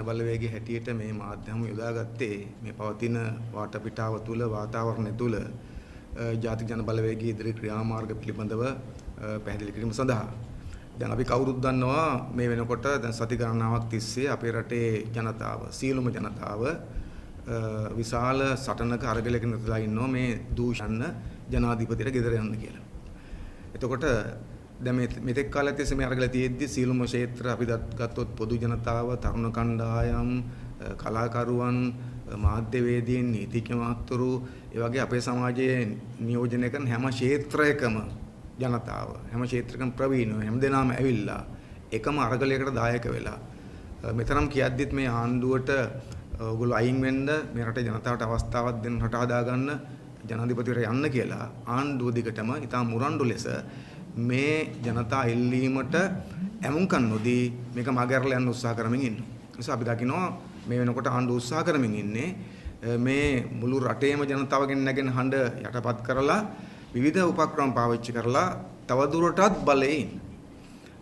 බලවේගයේ හැටියට මේ මාධ්‍යම යොදාගත්තේ මේ පවතින වාටපිටාව තුළ වාතාවරණය තුළ ජාතික ජන බලවේගයේ ඉදිරි ක්‍රියාමාර්ග පිළිබඳව පැහැදිලි කිරීම සඳහා. දැන් අපි කවුරුත් දන්නවා මේ වෙනකොට දැන් සති ගණනාවක් තිස්සේ අපේ රටේ ජනතාව සියලුම ජනතාව විශාල සටනක අරගලයක නිරතලා ඉන්නවා මේ දූෂණ ජනාධිපතිට ගෙදර යන්න කියලා. එතකොට දැන් මෙතෙක් කාලයක් තිස්සේ මේ අරගල තියෙද්දි සියලුම ක්ෂේත්‍ර අපි ගත්තොත් පොදු ජනතාව, තරුණ කණ්ඩායම්, කලාකරුවන්, මාධ්‍යවේදීන්, නීතිඥ මහත්වරු, ඒ වගේ අපේ සමාජයේ නියෝජනය කරන හැම ක්ෂේත්‍රයකම ජනතාව, හැම ක්ෂේත්‍රයකම ප්‍රවීණව හැමදෙනාම ඇවිල්ලා එකම අරගලයකට දායක වෙලා මෙතරම් කියද්දිත් මේ ආණ්ඩුවට ඔයගොල්ලෝ අයින් වෙන්න මේ රටේ ජනතාවට අවස්ථාවක් දෙන්න රට හදාගන්න ජනාධිපතිවරයා යන්න කියලා ආණ්ඩුව දිගටම ඉතාම මුරණ්ඩු ලෙස මේ ජනතා එල්ලීමට ඇමුම්කන් නොදී මේක මගහැරලා යන්න උත්සාහ කරමින් ඉන්නවා. ඒ නිසා අපි දකිනවා මේ වෙනකොට ආණ්ඩුව උත්සාහ කරමින් ඉන්නේ මේ මුළු රටේම ජනතාවගෙන් නැගෙන හඬ යටපත් කරලා විවිධ උපක්‍රම පාවිච්චි කරලා තවදුරටත් බලයේ ඉන්න.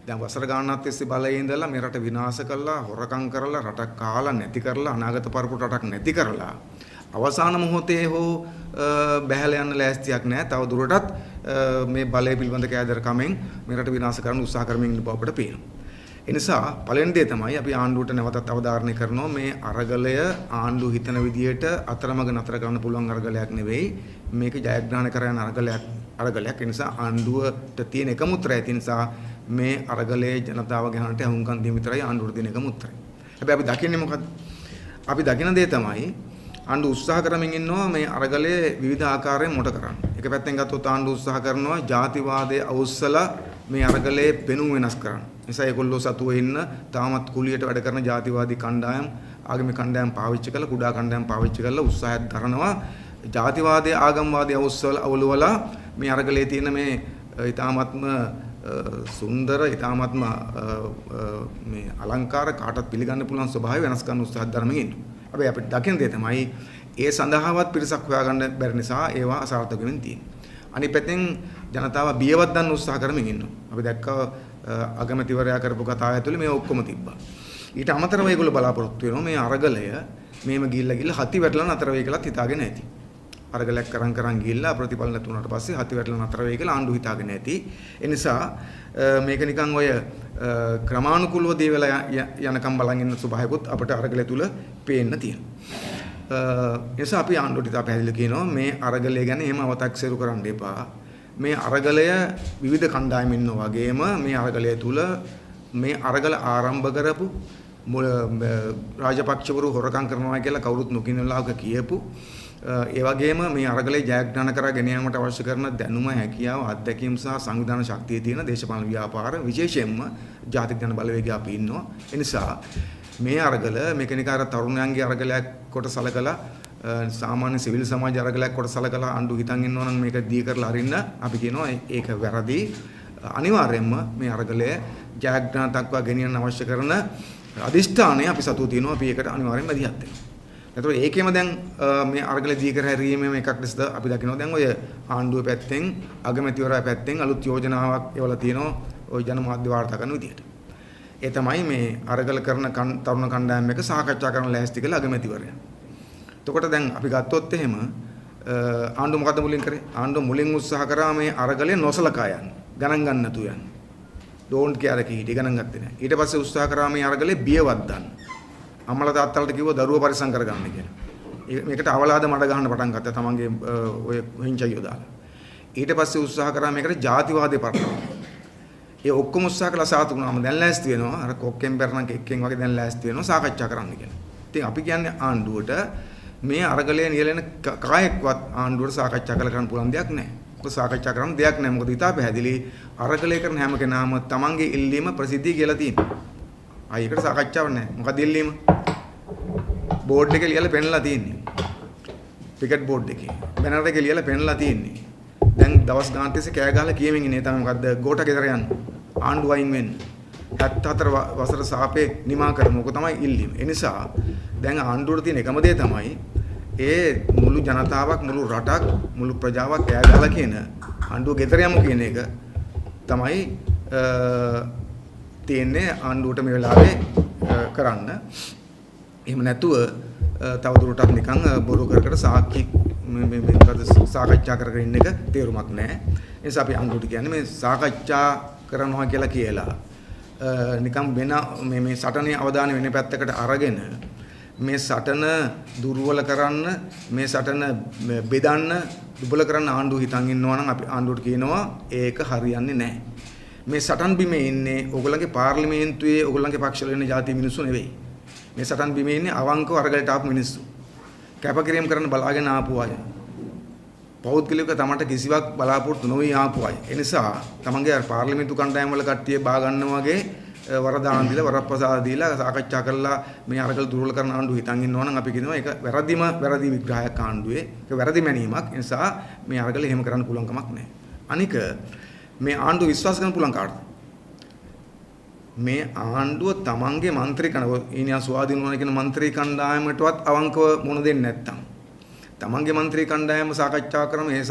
දැන් වසර ගානක් තිස්සේ බලයේ ඉඳලා මේ රට විනාශ කළා, හොරකම් කරලා, රටක් කාලා නැති කරලා, අනාගත පරපුරට රටක් නැති කරලා අවසාන මොහොතේ හෝ බැහැලා යන්න ලෑස්තියක් නැහැ. තවදුරටත් මේ බලය පිළිබඳ කෑදරකමෙන් මේ රට විනාශ කරන්න උත්සාහ කරමින් ඉන්න බව අපිට පේනවා. ඒ නිසා පළවෙනි දේ තමයි අපි ආණ්ඩුවට නැවතත් අවධාරණය කරනවා මේ අරගලය ආණ්ඩුව හිතන විදියට අතරමඟ නතර කරන්න පුළුවන් අරගලයක් නෙවෙයි. මේක ජයග්‍රහණය කරන අරගලයක්. ඒ නිසා ආණ්ඩුවට තියෙන එකම උත්තරය නිසා මේ අරගලයේ ජනතාවගේ හඬට අහුම්කම් දීම විතරයි ආණ්ඩුවට දෙන එකම උත්තරය. හැබැයි අපි දකින්නේ මොකද්ද? අපි දකින දේ තමයි ආණ්ඩුව උත්සාහ කරමින් ඉන්නවා මේ අරගලයේ විවිධ ආකාරයෙන් මොට කරන්න. එක පැත්තෙන් ගත්තොත් ආණ්ඩුව උත්සාහ කරනවා ජාතිවාදයේ අවුස්සලා මේ අරගලයේ පෙනුම වෙනස් කරන්න. නිසා ඒගොල්ලෝ සතුව ඉන්න තාමත් කුලියට වැඩ කරන ජාතිවාදී කණ්ඩායම්, ආගමික කණ්ඩායම් පාවිච්චි කරලා, කුඩා කණ්ඩායම් පාවිච්චි කරලා උත්සාහයක් දරනවා ජාතිවාදයේ ආගම්වාදයේ අවුස්සවලා මේ අරගලයේ තියෙන මේ ඊ타මත්ම සුන්දර ඊ타මත්ම මේ අලංකාර කාටත් පිළිගන්න පුළුවන් ස්වභාවය වෙනස් කරන්න උත්සාහ දරමින් ඉන්නවා. හැබැයි අපිට දකින දේ තමයි ඒ සඳහාවත් පිරිසක් හොයාගන්න බැරි නිසා ඒවා අසාර්ථක වෙමින් තියෙනවා. අනිත් පැත්තෙන් ජනතාව බියවත් දන්න උත්සාහ කරමින් ඉන්නවා. අපි දැක්කා අගමැතිවරයා කරපු කතාව ඇතුලේ මේ ඔක්කොම තිබ්බා. ඊට අමතරව ඒගොල්ලෝ බලාපොරොත්තු වෙනවා මේ අරගලය මේම ගිහිල්ලා හති වැටලා නතර වෙයි කියලාත් හිතාගෙන ඇති. අරගලයක් කරන් ගිහිල්ලා ප්‍රතිඵල නැතුණාට පස්සේ හති වැටලා නතර වෙයි කියලා ආණ්ඩුව හිතාගෙන ඇති. ඒ නිසා මේක නිකන් ඔය ක්‍රමානුකූලව දේ වෙලා යනකම් බලන් ඉන්න ස්වභාවයකුත් අපිට අරගලය තුල පේන්න තියෙනවා. ඒ නිසා අපි ආණ්ඩුවට ඉතා පැහැදිලි කියනවා මේ අරගලය ගැන එහෙම අව탁සිරු කරන්න එපා. මේ අරගලය විවිධ කණ්ඩායම් ඉන්නවා වගේම මේ අරගලය තුල මේ අරගල ආරම්භ කරපු රාජපක්ෂවරු හොරකම් කරනවා කියලා කවුරුත් නොකියන ලාවක කියපු ඒ වගේම මේ අරගලේ ජයග්‍රහණ කරා ගෙන යාමට අවශ්‍ය කරන දැනුම, හැකියාව, අත්දැකීම් සහ සංවිධාන ශක්තිය තියෙන දේශපාලන ව්‍යාපාර විශේෂයෙන්ම ජාතික ජන බලවේගය අපි ඉන්නවා. ඒ නිසා මේ අරගල මේකනිකාර තරුණයන්ගේ අරගලයක් කොට සලකලා සාමාන්‍ය සිවිල් සමාජ අරගලයක් කොට සලකලා ආණ්ඩුව හිතන් ඉන්නවා නම් මේක දී කරලා අරින්න අපි කියනවා ඒක වැරදි. අනිවාර්යයෙන්ම මේ අරගලය ජයග්‍රහණ දක්වා ගෙනියන්න අවශ්‍ය කරන අදිෂ්ඨානය අපි සතුව තියෙනවා. අපි ඒකට අනිවාර්යයෙන්ම මැදිහත් වෙනවා. එතකොට ඒකෙම දැන් මේ අරගල දී කර හැරීමේ එකක් ලෙසද අපි දකිනවා දැන් ඔය ආණ්ඩුව පැත්තෙන් අගමැතිවරයා පැත්තෙන් අලුත් යෝජනාවක් එවලා තියෙනවා ওই ජනමාධ්‍ය වාර්තා කරන විදිහට. ඒ තමයි මේ අරගල කරන තරුණ කණ්ඩායම් එක සාකච්ඡා කරන ලෑස්ති කළ අගමැතිවරයා. එතකොට දැන් අපි ගත්තොත් එහෙම ආණ්ඩුව මොකද මුලින් කරේ? ආණ්ඩුව මුලින් උත්සාහ කරා මේ අරගලේ නොසලකා යන්න. ගණන් ගන්න නැතු යන්න. ඩෝන්ට් කෙයාර කීටි ගණන් ගත්තේ නැහැ. ඊට පස්සේ උත්සාහ කරා මේ අරගලේ බියවත් දාන්න. අම්මලා තාත්තලාට කිව්වා දරුවෝ පරිස්සම් කරගන්න කියලා. මේකට අවලාද මඩ ගහන්න පටන් ගත්තා තමන්ගේ ඔය හිංචයියෝ දාලා. ඊට පස්සේ උත්සාහ කරා මේකට ජාතිවාදී පටලවා. ඒ ඔක්කොම උත්සාහ කළා සාතු වුණාම දැන් ලෑස්ති වෙනවා. අර කොක්කෙන් බැරනම් කෙක්කෙන් වගේ දැන් ලෑස්ති වෙනවා සාකච්ඡා කරන්න කියලා. ඉතින් අපි කියන්නේ ආණ්ඩුවට මේ අරගලයේ නියැලෙන කායෙක්වත් ආණ්ඩුවට සාකච්ඡා කරන්න පුළුවන් දෙයක් නැහැ. මොකද සාකච්ඡා කරන්න දෙයක් නැහැ. මොකද ඉතා පැහැදිලි අරගලය කරන හැම කෙනාම තමන්ගේ ඉල්ලීම ප්‍රසිද්ධිය කියලා තියෙනවා. ආයෙකට සාකච්ඡාවක් නැහැ. මොකද ඉල්ලීම? බෝඩ් එකේ ලියලා පෙන්නලා තියෙන්නේ. ක්‍රිකට් බෝඩ් එකේ. බැනර් එකේ ලියලා පෙන්නලා තියෙන්නේ. දැන් දවස් ගානක් තිස්සේ කෑ ගහලා කියමින් ඉන්නේ තමයි මොකද්ද ගෝඨ ගෙදර යන්න. ආණ්ඩුව අයින් වෙන්න. 74 වසර සාපේ නිමා කරමු. ඔක තමයි ඉල්ලීම. ඒ නිසා දැන් ආණ්ඩුවට තියෙන එකම දේ තමයි ඒ මුළු ජනතාවක්, මුළු රටක්, මුළු ප්‍රජාවක් කෑ ගහලා කියන ආණ්ඩුව ගෙදර යමු කියන එක තමයි තියෙන්නේ ආණ්ඩුවට මේ වෙලාවේ කරන්න. එහෙම නැතුව තවදුරටත් නිකන් බොරු කර කර සාක්ෂි මේ සාකච්ඡා කරගෙන ඉන්න එක තේරුමක් නැහැ. ඒ නිසා අපි අංගුට කියන්නේ මේ සාකච්ඡා කරනවා කියලා නිකන් වෙන මේ සටනේ අවධානය වෙන පැත්තකට අරගෙන මේ සටන දුර්වල කරන්න මේ සටන බෙදන්න දුබල කරන්න ආණ්ඩුව හිතන් ඉන්නවා නම් අපි ආණ්ඩුවට කියනවා ඒක හරියන්නේ නැහැ. මේ සටන් බිමේ ඉන්නේ ඕගොල්ලන්ගේ පාර්ලිමේන්තුවේ ඕගොල්ලන්ගේ පක්ෂවල ඉන්න ජාතිය මිනිස්සු නෙවෙයි. මේ සටන් බිමේ ඉන්නේ අවංකව අරගලට ආපු මිනිස්සු. කැපකිරීම කරන්න බලාගෙන ආපු අය. පෞද්ගලික තමන්ට කිසිවක් බලාපොරොත්තු නොවි ආපු අය. ඒ නිසා තමන්ගේ පාර්ලිමේන්තු කණ්ඩායම් වල කට්ටිය බා ගන්නවා වගේ වරදාන දීලා වරප්‍රසාද දීලා සාකච්ඡා කරලා මේ අරගල දුර්වල කරන ආණ්ඩුව හිතන් ඉන්නවා නම් අපි කියනවා ඒක වැරදි විග්‍රහයක් ආණ්ඩුවේ. ඒක වැරදි මැනීමක්. ඒ නිසා මේ අරගල එහෙම කරන්න පුළුවන් කමක් නැහැ. අනික මේ ආණ්ඩුව විශ්වාස කරන්න පුළුවන් කාටද? මේ ආණ්ඩුව තමන්ගේ മന്ത്രി ඊනියා ස්වාධීන වුණා කියන മന്ത്രി කණ්ඩායමටවත් අවංකව මුණ දෙන්නේ නැත්තම් තමන්ගේ മന്ത്രി කණ්ඩායම සාකච්ඡා කරන ඒ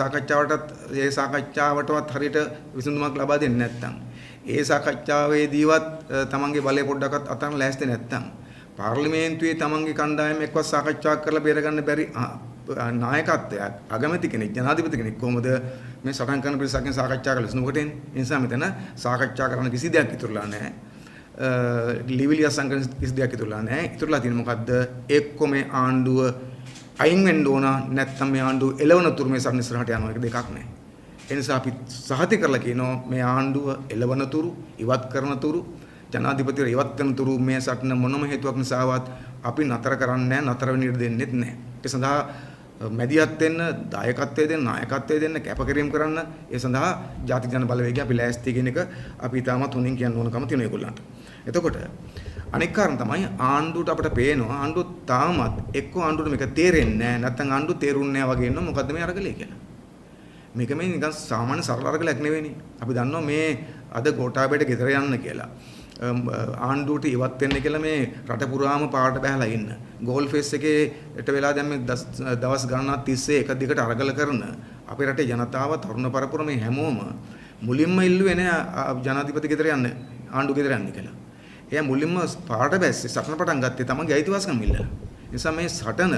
සාකච්ඡාවටවත් හරියට විසඳුමක් ලබා දෙන්නේ නැත්තම් ඒ සාකච්ඡාවේදීවත් තමන්ගේ බලය පොඩ්ඩක්වත් අතන ලෑස්ති නැත්තම් පාර්ලිමේන්තුවේ තමන්ගේ කණ්ඩායම එක්කවත් සාකච්ඡා කරලා බේරගන්න බැරි නායකත්වයක් අගමැති කෙනෙක් ජනාධිපති කෙනෙක් කොහොමද මේ සටන් කරන පිරිසක්ගෙන් සාකච්ඡා කරලා මොකටද එන්නේ? ඒ නිසා මෙතන සාකච්ඡා කරන්න කිසි දෙයක් ඉතුරුලා නැහැ. ලිවිලිය සංගම් කිසි දෙයක් ඉතුරුලා නැහැ. ඉතුරුලා තියෙන්නේ මොකද්ද? එක්ක මේ ආණ්ඩුව අයින් වෙන්න ඕන නැත්නම් මේ ආණ්ඩුව එළවන තුරු මේ සටන ඉස්සරහට යනවා. ඒක දෙකක් නැහැ. ඒ නිසා අපි සහතික කරලා කියනවා මේ ආණ්ඩුව එළවන තුරු ඉවත් කරන තුරු ජනාධිපතිවරු ඉවත් කරන තුරු මේ සටන මොනම හේතුවක් නිසාවත් අපි නතර කරන්නේ නැහැ. නතර වෙන්න ඉඩ දෙන්නෙත් නැහැ. ඒ සඳහා මැදිහත් වෙන්න දායකත්වයේ දෙන්න නායකත්වයේ දෙන්න කැපකිරීම කරන්න ඒ සඳහා ජාතික ජන බලවේගය අපි ලෑස්ති කියන එක අපි තාමත් හොඳින් කියන්න ඕනකම තියෙන ඒගොල්ලන්ට. එතකොට අනෙක් කාරණා තමයි ආණ්ඩුවට අපිට පේනවා ආණ්ඩුව තාමත් එක්ක ආණ්ඩුවට මේක තේරෙන්නේ නැහැ නැත්නම් ආණ්ඩුව තේරුන්නේ නැහැ වගේ ඉන්නවා. මොකද්ද මේ අරගලේ කියලා. මේක මේ නිකන් සාමාන්‍ය සරල අරගලයක් නෙවෙයිනේ. අපි දන්නවා මේ අද ගෝඨාභයට ගෙදර යන්න කියලා. ආණ්ඩුවට ඉවත් වෙන්න කියලා මේ රට පුරාම පාට බහැලා ඉන්න. ගෝල් ෆේස් එකේට වෙලා දැන් මේ දවස් ගණනක් තිස්සේ එක දිගට අරගල කරන අපේ රටේ ජනතාව තරුණ පරපුර මේ හැමෝම මුලින්ම ඉල්ලුවේ නෑ ජනාධිපති ගෙදර යන්න ආණ්ඩුව ගෙදර යන්න කියලා. එයා මුලින්ම පාට බැස්සේ සටන පටන් ගත්තේ තමන්ගේ අයිතිවාසිකම් ඉල්ලලා. නිසා මේ සටන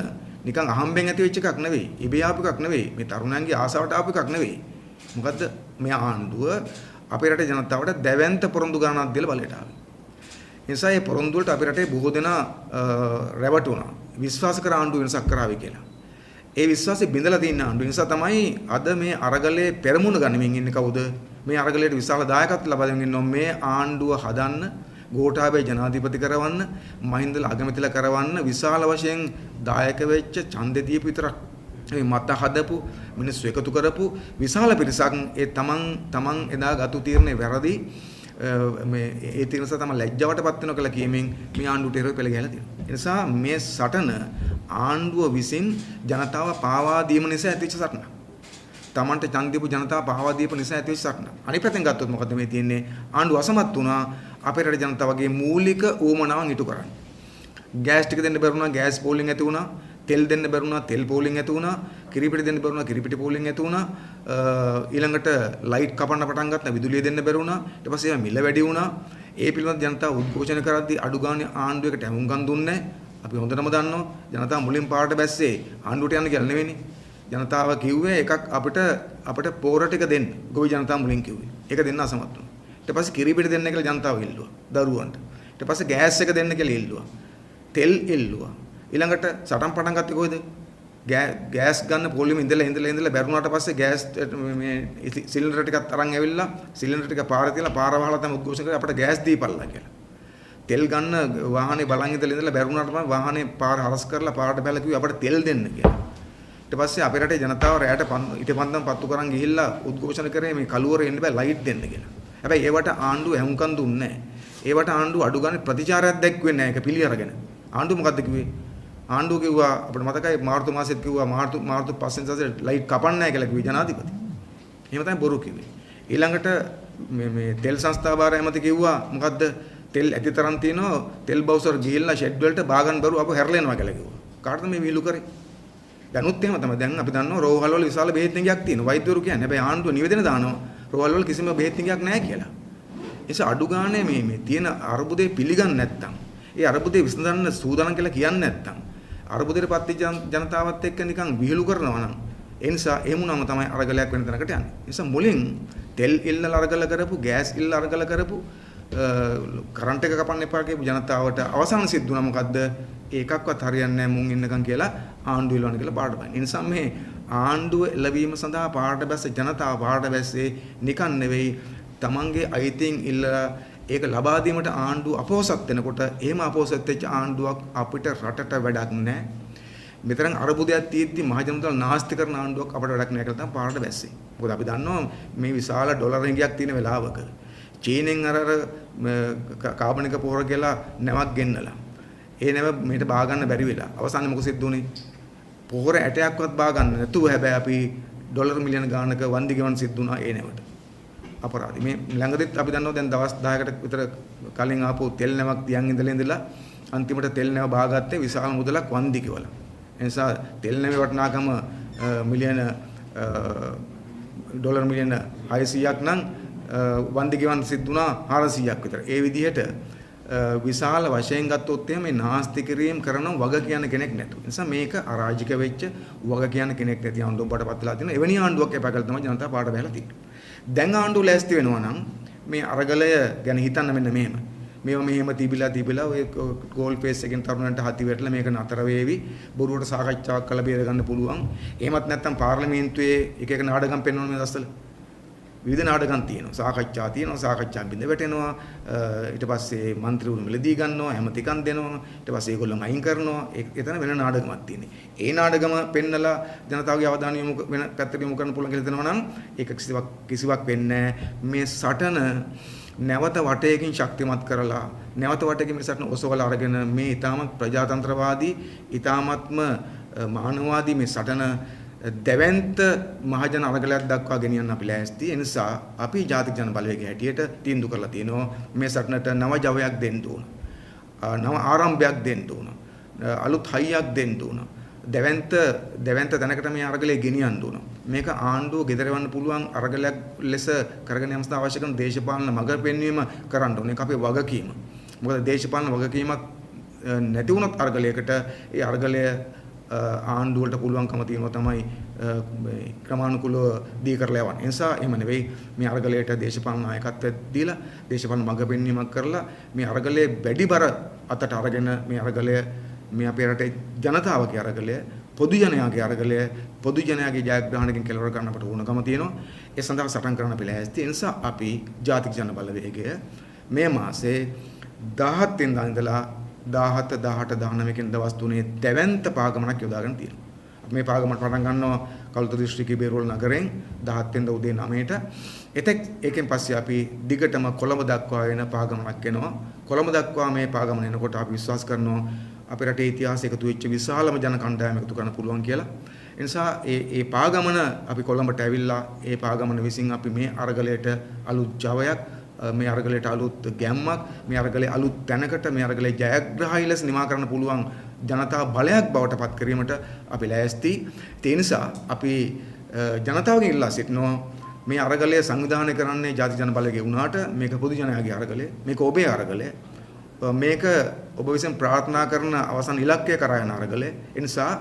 නිකන් අහම්බෙන් ඇති වෙච්ච එකක් නෙවෙයි. ඉබේ ආපු එකක් නෙවෙයි. මේ තරුණයන්ගේ ආසාවට ආපු එකක් නෙවෙයි. මොකද්ද මේ ආණ්ඩුව අපේ රටේ ජනතාවට දැවැන්ත පොරොන්දු ගණනක් දීලා බලයට ආවා. ඒ නිසා මේ පොරොන්දු වලට අපේ රටේ බොහෝ දෙනා රැවටුණා. විශ්වාස කර ආණ්ඩුව වෙනසක් කරાવી කියලා. ඒ විශ්වාසෙ බිඳලා තියෙන ආණ්ඩුව නිසා තමයි අද මේ අරගලේ පෙරමුණ ගනිමින් ඉන්නේ කවුද? මේ අරගලයට විශාල දායකත්ව ලබා දෙමින් ඉන්නවා මේ ආණ්ඩුව හදන්න, ගෝඨාභය ජනාධිපති කරවන්න, මහින්දලා අගමැතිලා කරවන්න විශාල වශයෙන් දායක වෙච්ච ඡන්දෙ දීපු විතරක් මේ මත හදපු මිනිස්සු එකතු කරපු විශාල පිරිසක් ඒ තමන් එදා ගතු තීරණේ වැරදි මේ ඒ තීරණ නිසා තමයි ලැජ්ජාවටපත් වෙනවා කියලා කියමින් මේ ආණ්ඩුවට එරෙහිව පෙළ ගැහලා තියෙනවා. ඒ නිසා මේ සටන ආණ්ඩුව විසින් ජනතාව පාවා දීම නිසා ඇතිවෙච්ච සටන. තමන්ට ඡන්ද දීපු ජනතාව පාවා දීපු නිසා ඇතිවෙච්ච සටන. අනිත් පැත්තෙන් ගත්තොත් මොකද මේ තියෙන්නේ? ආණ්ඩුව අසමත් වුණා අපේ රටේ ජනතාවගේ මූලික ඌමනාවන් ඉටු කරන්න. ගෑස් ටික දෙන්න බැරුණා ගෑස් පෝලිං ඇති වුණා. තෙල් දෙන්න බැරුණා තෙල් පෝලිං ඇති වුණා. කිරිපිටි දෙන්න බැරුණා කිරිපිටි පෝලිං ඇති වුණා. ඊළඟට ලයිට් කපන්න පටන් ගත්තා විදුලිය දෙන්න බැරුණා. ඊට පස්සේ ඒවා මිල වැඩි වුණා. ඒ පිළිබඳ ජනතාව උද්ඝෝෂණ කරද්දී අඩු ගානේ ආණ්ඩුවකට ඇහුම්කන් දුන්නේ නැහැ. අපි හොඳටම දන්නවා ජනතාව මුලින් පාරට බැස්සේ ආණ්ඩුවට යන්න කියලා නෙවෙයිනේ. ජනතාව කිව්වේ එකක් අපිට පෝර ටික දෙන්න. ගොවි ජනතාව මුලින් කිව්වේ. ඒක දෙන්න අසමත් වුණා. ඊට පස්සේ කිරිපිටි දෙන්න කියලා ජනතාව ඉල්ලුවා. දරුවන්ට. ඊට පස්සේ ගෑස් එක දෙන්න කියලා ඉල්ලුවා. තෙල් ඉල්ලුවා. ඊළඟට සටන් පටන් ගත්තේ කොහෙද? ගෑස් ගන්න පොලිම ඉඳලා බැරුණාට පස්සේ ගෑස් මේ සිලින්ඩර් ටිකක් අරන් ඇවිල්ලා සිලින්ඩර් ටික පාරේ තියලා පාර වහලා තමයි උද්ඝෝෂණ කරේ අපිට ගෑස් දීපල්ලා කියලා. තෙල් ගන්න වාහනේ බලන් ඉඳලා බැරුණාට පස්සේ වාහනේ පාර හරස් කරලා පාරට බැලලා කිව්වේ අපිට තෙල් දෙන්න කියලා. ඊට පස්සේ අපේ රටේ ජනතාව රැයට ඉටපන්දම් පත්තු කරන් ගිහිල්ලා උද්ඝෝෂණ කරේ මේ කළුවර එන්න බෑ ලයිට් දෙන්න කියලා. හැබැයි ඒවට ආණ්ඩුව ඇහුම්කන් දුන්නේ නැහැ. ඒවට ආණ්ඩුව අඩු ගන්න ප්‍රතිචාරයක් දැක්ුවේ නැහැ. ඒක පිළි අරගෙන. ආණ්ඩුව මොකද්ද කිව්වේ? ආණ්ඩුව කිව්වා අපිට මතකයි මාර්තු මාසෙත් කිව්වා මාර්තු 5 වෙනිදා ලයිට් කපන්නේ නැහැ කියලා කිව්වේ ජනාධිපති. එහෙම තමයි බොරු කිව්වේ. ඊළඟට මේ තෙල් සංස්ථා භාර ඇමති කිව්වා මොකද්ද තෙල් ඇති තරම් තියෙනවා තෙල් බවුසර් ගිහිල්ලා ෂෙඩ් වලට බාගන් බරු අපු හැරලෙනවා කියලා කිව්වා. කාටද මේ විහිළු කරේ? දැනුත් එහෙම තමයි. දැන් අපි දන්නවා රෝහල් වල විශාල බෙහෙත් නිගයක් තියෙනවා. වෛද්‍යවරු කියන්නේ. හැබැයි ආණ්ඩුව නිවේදන දානවා රෝහල් වල කිසිම බෙහෙත් නිගයක් නැහැ කියලා. ඒස අඩු ගානේ මේ තියෙන අර්බුදේ පිළිගන්නේ නැත්තම් ඒ අර්බුදේ විසඳන්න සූදානම් කියලා කියන්නේ නැත්තම් අර්බුදයට පත් ජනතාවත් එක්ක නිකන් විහිළු කරනවා නම් ඒ නිසා එහෙමුණම තමයි අරගලයක් වෙන තැනකට යන්නේ. ඒ නිසා මුලින් තෙල් ඉල්ලලා අරගල කරපු, ගෑස් ඉල්ලලා අරගල කරපු, කරන්ට් එක කපන්න එපා කියපු ජනතාවට අවසාන සිද්ධ වුණා මොකද්ද? ඒකක්වත් හරියන්නේ නැහැ මුන් ඉන්නකම් කියලා ආණ්ඩුව එළවන්න කියලා පාඩ බයි. ඒ නිසා මේ ආණ්ඩුව එළවීම සඳහා පාඩ බැස්ස ජනතාව පාඩ බැස්සේ නිකන් නෙවෙයි තමන්ගේ අයිතීන් ඉල්ලලා ඒක ලබා දීමට ආණ්ඩුව අපොහසත් වෙනකොට එහෙම අපොහසත් වෙච්ච ආණ්ඩුවක් අපිට රටට වැඩක් නැහැ. මෙතරම් අරබුදයක් තියෙද්දි මහජනතාව නාස්ති කරන ආණ්ඩුවක් අපිට වැඩක් නැහැ කියලා තමයි පාඩ බැස්සේ. මොකද අපි දන්නවා මේ විශාල ඩොලර් රින්ගයක් තියෙන වෙලාවක චීනෙන් අර කාබනික පොහොර කියලා නැවක් ගෙන්නලා ඒ නැව මේට බා ගන්න බැරි වෙලා අවසානයේ මොකද සිද්ධ වුනේ? පොහොර ඇටයක්වත් බා ගන්න නැතුව හැබැයි අපි ඩොලර් මිලියන ගානක වන්දි ගෙවන්න සිද්ධ වුණා ඒ නැවට. අපරාධي මේ ළඟදිත් අපි දන්නවා දැන් දවස් 10කට විතර කලින් ආපු තෙල් නැවක් තියන් ඉඳලා අන්තිමට තෙල් නැව බාගත්තේ විශාල මුදලක් වන්දි කියලා. ඒ නිසා තෙල් නැවේ වටිනාකම මිලියන ඩොලර් මිලියන 600ක් නම් වන්දි ගෙවන්න සිද්ධ වුණා 400ක් විතර. ඒ විදිහට විශාල වශයෙන් ගත්තොත් එහෙම මේ නාස්ති කිරීම කරන වග කියන කෙනෙක් නැතු. ඒ නිසා මේක අරාජික වෙච්ච වග කියන කෙනෙක් නැති ආණ්ඩුවකට පත්ලා තියෙනවා. එවැනි ආණ්ඩුවක් එපා කියලා තමයි ජනතාව පාඩ බැලලා තියෙන්නේ. දැන් ආණ්ඩුව ලෑස්ති වෙනවා නම් මේ අරගලය ගැන හිතන්න මෙන්න මෙහෙම. මේවා මෙහෙම තිබිලා ඔය ගෝල් ෆේස් එකෙන් තරුණයන්ට හති වැටලා මේක නතර වේවි. බොරුවට සාකච්ඡාවක් කළා බේර ගන්න පුළුවන්. එහෙමත් නැත්නම් පාර්ලිමේන්තුවේ එක නාඩගම් පෙන්වන මේ දවස්වල විවිධ නාටකම් තියෙනවා. සාකච්ඡා තියෙනවා. සාකච්ඡා බින්ද වැටෙනවා. ඊට පස්සේ മന്ത്രിවරු මිලදී ගන්නවා. හැමතිකන් දෙනවා. ඊට පස්සේ ඒගොල්ලෝ අයින් කරනවා. එතන වෙන නාටකමක් තියෙනවා. ඒ නාටකම පෙන්නලා ජනතාවගේ අවධානය යොමු වෙන පැත්තට යොමු කරන්න පුළුවන් කියලා දෙනවා නම් ඒක කිසිවක් වෙන්නේ මේ සටන නැවත වටයකින් ශක්තිමත් කරලා නැවත වටයකින් මේ සටන ඔසවලා අරගෙන මේ ඊටමත් ප්‍රජාතන්ත්‍රවාදී ඊටමත්ම මානවවාදී මේ සටන දෙවන්ත මහජන අරගලයක් දක්වා ගෙනියන්න අපි ලෑස්ති. ඒ නිසා අපි ජාතික ජන බලවේගය හැටියට තීන්දුව කරලා තියෙනවා මේ සටනට නව ජවයක් දෙන්න ඕන. නව ආරම්භයක් දෙන්න ඕන. අලුත් හයියක් දෙන්න ඕන. දෙවන්ත තැනකට මේ අරගලය ගෙනියන්න ඕන. මේක ආණ්ඩුව ගෙදරවන්න පුළුවන් අරගලයක් ලෙස කරගෙන යාම සඳහා අවශ්‍ය කරන දේශපාලන මඟ පෙන්වීම කරන්න ඕනේ. ඒක අපේ වගකීම. මොකද දේශපාලන වගකීමක් නැති වුණොත් අරගලයකට ඒ අරගලය ආණ්ඩුවලට පුළුවන්කම තියෙනවා තමයි ක්‍රමානුකූලව දී කරලා යවන්න. ඒ නිසා එහෙම නෙවෙයි මේ අරගලයට දේශපාලන නායකත්වය දීලා දේශපාලන මඟ පෙන්වීමක් කරලා මේ අරගලයේ වැඩිබර අතට අරගෙන මේ අරගලය මේ අපේ රටේ ජනතාවගේ අරගලය පොදු ජනයාගේ අරගලය පොදු ජනයාගේ ජයග්‍රහණකින් කෙලවර ගන්න අපට ඕනකම තියෙනවා. ඒ සඳහා සටන් කරන්න අපි ලෑස්ති. ඒ නිසා අපි ජාතික ජන බලවේගය මේ මාසේ 17 වෙනිදා ඉඳලා 17 18 19 කින් දවස් තුනේ දෙවන්ත පාගමනක් යොදාගෙන තියෙනවා. අපි මේ පාගමන පටන් ගන්නවා කළුතර දිස්ත්‍රික්කයේ බේරුවල නගරෙන් 17 වෙනිදා උදේ 9ට. ඒකෙන් පස්සේ අපි දිගටම කොළඹ දක්වා වෙන පාගමනක් එනවා. කොළඹ දක්වා මේ පාගමන එනකොට අපි විශ්වාස කරනවා අපේ රටේ ඉතිහාසය එකතු වෙච්ච විශාලම ජන කණ්ඩායම එකතු කරන්න පුළුවන් කියලා. ඒ නිසා ඒ පාගමන අපි කොළඹට ඇවිල්ලා ඒ පාගමන විසින් අපි මේ අරගලයට අලුත් ජවයක් මේ අරගලයට අලුත් ගැම්මක් මේ අරගලේ අලුත් තැනකට මේ අරගලේ ජයග්‍රහයි ලෙස නිමා කරන්න පුළුවන් ජනතා බලයක් බවට පත් කිරීමට අපි ලෑස්ති. ඒ නිසා අපි ජනතාවගෙන් ඉල්ලා සිටිනවා මේ අරගලය සංවිධානය කරන්නේ ජාතික ජන බලවේගය වුණාට මේක පොදු ජනයාගේ අරගලය. මේක ඔබේ අරගලය. මේක ඔබ විසින් ප්‍රාර්ථනා කරන අවසන් ඉලක්කය කරා යන අරගලය. ඒ නිසා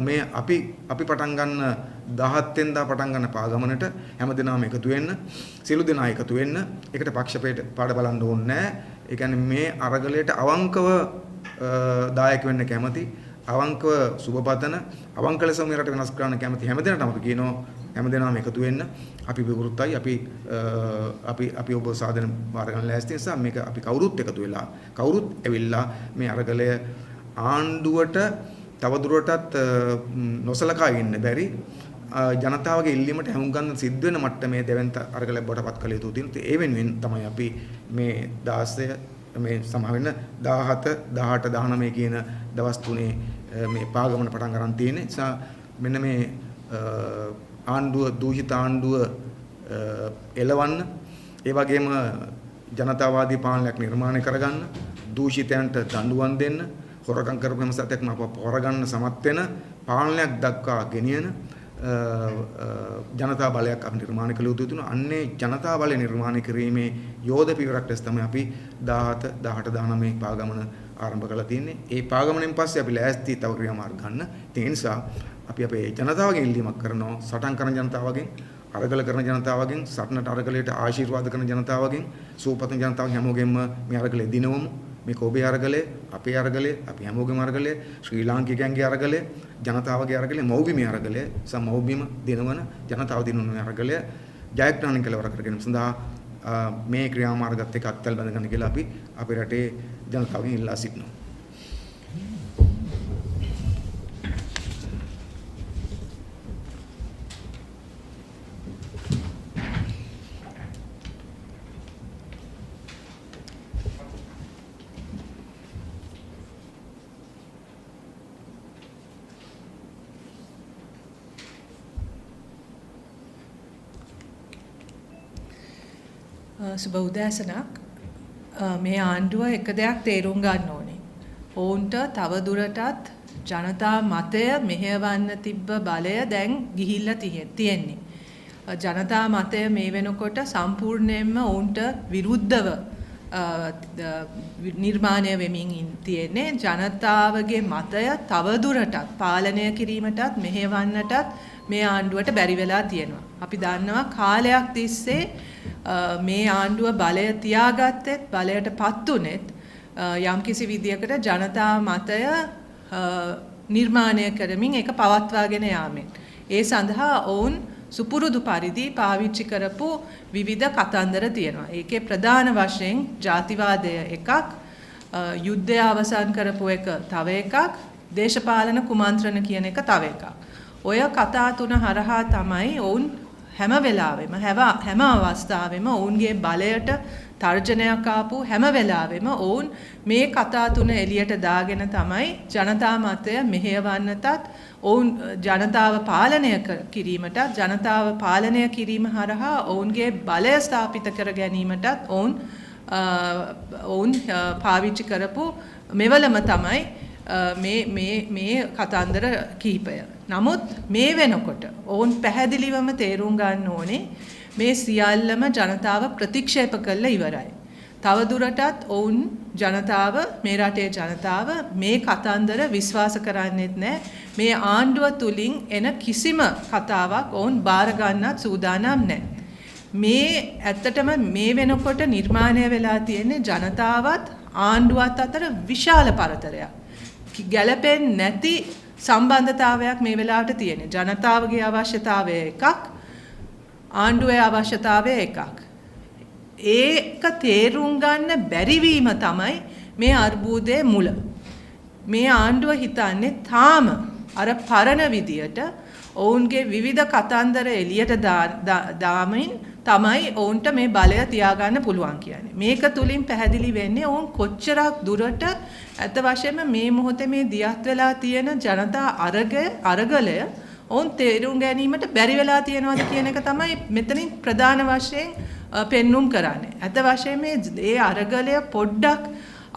මේ අපි පටන් ගන්න 17 වෙනිදා පටන් ගන්න පාගමනට හැමදෙනාම එකතු වෙන්න, සියලු දෙනා එකතු වෙන්න. ඒකට පක්ෂපේට පාඩ බලන්න ඕනේ නැහැ. ඒ කියන්නේ මේ අරගලයට අවංකව දායක වෙන්න කැමති, අවංකව සුබපතන, අවංක ලෙස මේ රට වෙනස් කරන්න කැමති හැමදෙනාටම අපි කියනවා හැමදෙනාම එකතු වෙන්න. අපි විවෘතයි. අපි ඔබ සාධන බාර ගන්න ලෑස්ති නිසා මේක අපි කවුරුත් එකතු වෙලා කවුරුත් ඇවිල්ලා මේ අරගලය ආණ්ඩුවට තවදුරටත් නොසලකා ඉන්න බැරි ජනතාවගේ ඉල්ලීමට හැමුම් ගන්න සිද්ධ වෙන මට්ටමේ දෙවන්ත අරගලයක් බවටපත් කළ යුතු තියෙනවා. ඒ වෙනුවෙන් තමයි අපි මේ 16 මේ සමා වෙන 17 18 19 කියන දවස් තුනේ මේ පාගමන පටන් ගන්න තියෙන්නේ. නිසා මෙන්න මේ ආණ්ඩුව දූෂිත ආණ්ඩුව එලවන්න, ඒ වගේම ජනතාවාදී පාලනයක් නිර්මාණය කරගන්න, දූෂිතයන්ට දඬුවම් දෙන්න, හොරකම් කරපු හැම සතෙක්ම හොරගන්න සමත් වෙන පාලනයක් දක්වා ගෙනියන ජනතා බලයක් අපි නිර්මාණය කළ යුතු වෙනවා. අන්නේ ජනතා බලය නිර්මාණය කිරීමේ යෝධ පියවරක් ලෙස තමයි අපි 17 18 19 පාගමන ආරම්භ කරලා තියෙන්නේ. ඒ පාගමනෙන් පස්සේ අපි ලෑස්ති තව ක්‍රියාමාර්ග ගන්න. ඒ නිසා අපි අපේ ජනතාවගෙන් ඉල්ලීමක් කරනවා සටන් කරන ජනතාවගෙන් අරගල කරන ජනතාවගෙන් සටනට අරගලයට ආශිර්වාද කරන ජනතාවගෙන් සූපතන ජනතාවගෙන් හැමෝගෙම මේ අරගලේ දිනවමු. මේක ඔබේ අරගලේ, අපේ අරගලේ, අපි හැමෝගෙම අරගලේ, ශ්‍රී ලාංකිකයන්ගේ අරගලේ, ජනතාවගේ අරගලේ, මව්බිමේ අරගලේ, මව්බිම දිනවන ජනතාව දිනවන අරගලය ජයග්‍රහණය කෙලවර කර ගැනීම සඳහා මේ ක්‍රියාමාර්ගات එක්ක අත්වල බඳ ගන්න කියලා අපි අපේ රටේ ජනතාවගෙන් ඉල්ලා සිටිනවා. සුබ උදෑසනක්. මේ ආණ්ඩුව එක දෙයක් තේරුම් ගන්න ඕනේ. ඔවුන්ට තව දුරටත් ජනතා මතය මෙහෙයවන්න තිබ්බ බලය දැන් ගිහිල්ලා තියෙන්නේ. ජනතා මතය මේ වෙනකොට සම්පූර්ණයෙන්ම ඔවුන්ට විරුද්ධව නිර්මාණය වෙමින් තියෙන්නේ. ජනතාවගේ මතය තව දුරටත් පාලනය කිරීමටත් මෙහෙයවන්නටත් මේ ආණ්ඩුවට බැරි වෙලා තියෙනවා. අපි දන්නවා කාලයක් තිස්සේ මේ ආණ්ඩුව බලය තියාගත්තෙත් බලයටපත් උනේත් යම්කිසි විදියකට ජනතා මතය නිර්මාණය කරමින් ඒක පවත්වාගෙන යාමෙන්. ඒ සඳහා ඔවුන් සුපුරුදු පරිදි පාවිච්චි කරපු විවිධ කතන්දර තියෙනවා. ඒකේ ප්‍රධාන වශයෙන් ජාතිවාදය එකක්, යුද්ධය අවසන් කරපු එක තව එකක්, දේශපාලන කුමන්ත්‍රණ කියන එක තව එකක්. ඔය කතා තුන හරහා තමයි ඔවුන් හැම වෙලාවෙම හැම අවස්ථාවෙම ඔවුන්ගේ බලයට තර්ජනයක් ආපු හැම වෙලාවෙම ඔවුන් මේ කතා තුන එළියට දාගෙන තමයි ජනතා මතය මෙහෙයවන්නටත් ඔවුන් ජනතාව පාලනය කිරීමටත් ජනතාව පාලනය කිරීම හරහා ඔවුන්ගේ බලය ස්ථාපිත කර ගැනීමටත් ඔවුන් පාවිච්චි කරපු මෙවලම තමයි මේ කතන්දර කිහිපය. නමුත් මේ වෙනකොට ඔවුන් පැහැදිලිවම තේරුම් ගන්න ඕනේ මේ සියල්ලම ජනතාව ප්‍රතික්ෂේප කළා ඉවරයි. තවදුරටත් ඔවුන් ජනතාව මේ රටේ ජනතාව මේ කතන්දර විශ්වාස කරන්නේත් නැහැ. මේ ආණ්ඩුව තුලින් එන කිසිම කතාවක් ඔවුන් බාර ගන්නත් සූදානම් නැහැ. මේ ඇත්තටම මේ වෙනකොට නිර්මාණය වෙලා තියෙන්නේ ජනතාවත් ආණ්ඩුවත් අතර විශාල පරතරයක්. ගැළපෙන්නේ නැති සම්බන්ධතාවයක් මේ වෙලාවට තියෙන්නේ. ජනතාවගේ අවශ්‍යතාවය එකක්, ආණ්ඩුවේ අවශ්‍යතාවය එකක්. ඒක තේරුම් ගන්න බැරිවීම තමයි මේ අර්බුදයේ මුල. මේ ආණ්ඩුව හිතන්නේ තාම අර පරණ විදියට ඔවුන්ගේ විවිධ කතන්දර එළියට දාමින් තමයි ඔවුන්ට මේ බලය තියාගන්න පුළුවන් කියන්නේ. මේක තුලින් පැහැදිලි වෙන්නේ ඔවුන් කොච්චරක් දුරට ඇත්ත වශයෙන්ම මේ මොහොතේ මේ දියත් වෙලා තියෙන ජනතා අරගලය ඔවුන් තේරුම් ගැනීමට බැරි වෙලා තියෙනවද කියන එක තමයි මෙතනින් ප්‍රධාන වශයෙන් පෙන්눔 කරන්නේ. ඇත්ත වශයෙන්ම මේ අරගලය පොඩ්ඩක්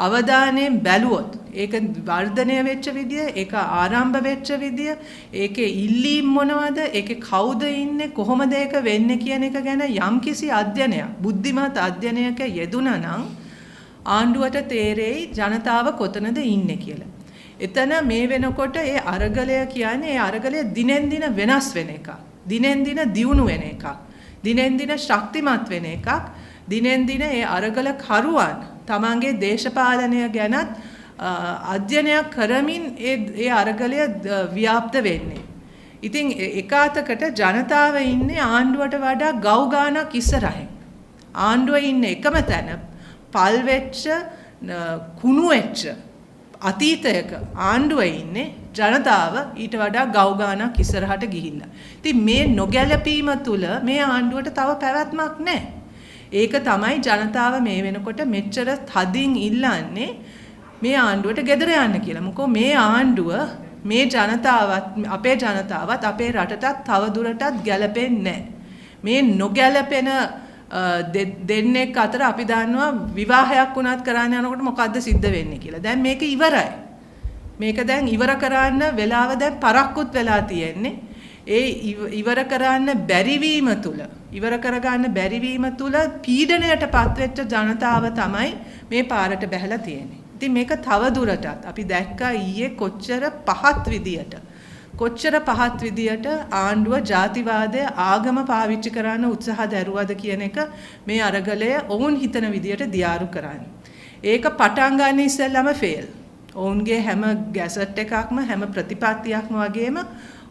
අවධානයෙන් බැලුවොත් ඒක වර්ධනය වෙච්ච විදිය, ඒක ආරම්භ වෙච්ච විදිය, ඒකේ ඉල්ලීම් මොනවද, ඒකේ කවුද ඉන්නේ, කොහොමද ඒක වෙන්නේ කියන එක ගැන යම්කිසි අධ්‍යයනයක්, බුද්ධිමත් අධ්‍යයනයක යෙදුණා නම් ආණ්ඩුවට තේරෙයි ජනතාව කොතනද ඉන්නේ කියලා. එතන මේ වෙනකොට ඒ අරගලය කියන්නේ ඒ අරගලය දිනෙන් දින වෙනස් වෙන එකක්. දිනෙන් දින දියුණු වෙන එකක්. දිනෙන් දින ශක්තිමත් වෙන එකක්. දිනෙන් දින ඒ අරගල කරුවන් තමන්ගේ දේශපාලනය ගැනත් අධ්‍යයනයක් කරමින් ඒ අරගලය ව්‍යාප්ත වෙන්නේ. ඉතින් එකාතකට ජනතාව ඉන්නේ ආණ්ඩුවට වඩා ගව් ගානක් ඉස්සරහින්. ආණ්ඩුව ඉන්නේ එකම තැන පල් වෙච්ච කුණු වෙච්ච අතීතයක ආණ්ඩුව ඉන්නේ ජනතාව ඊට වඩා ගව් ගානක් ඉස්සරහට ගිහිල්ලා. ඉතින් මේ නොගැලපීම තුල මේ ආණ්ඩුවට තව පැවැත්මක් නැහැ. ඒක තමයි ජනතාව මේ වෙනකොට මෙච්චර තදින් ඉල්ලන්නේ මේ ආණ්ඩුවට ගෙදර යන්න කියලා. මොකෝ මේ ආණ්ඩුව මේ ජනතාවත් අපේ ජනතාවත් අපේ රටටත් තව දුරටත් ගැලපෙන්නේ නැහැ. මේ නොගැලපෙන දෙන්නෙක් අතර අපි දන්නවා විවාහයක් වුණත් කරන්න යනකොට මොකද්ද සිද්ධ වෙන්නේ කියලා. දැන් මේක ඉවරයි. මේක දැන් ඉවර කරන්න වෙලාව දැන් පරක්කුත් වෙලා තියෙන්නේ. ඒ ඉවර කරන්න බැරිවීම තුල ඉවර කරගන්න බැරිවීම තුල පීඩණයටපත් වෙච්ච ජනතාව තමයි මේ පාරට බැහැලා තියෙන්නේ. ඉතින් මේක තව දුරටත් අපි දැක්කා ඊයේ කොච්චර පහත් විදියට ආණ්ඩුව ජාතිවාදය ආගම පාවිච්චි කරන්න උත්සාහ දැරුවද කියන එක මේ අරගලය ඔවුන් හිතන විදියට දියාරු කරන්නේ. ඒක පටන් ගන්න ඉස්සෙල්ලාම ෆේල්. ඔවුන්ගේ හැම ගැසට් එකක්ම හැම ප්‍රතිපත්තියක්ම වගේම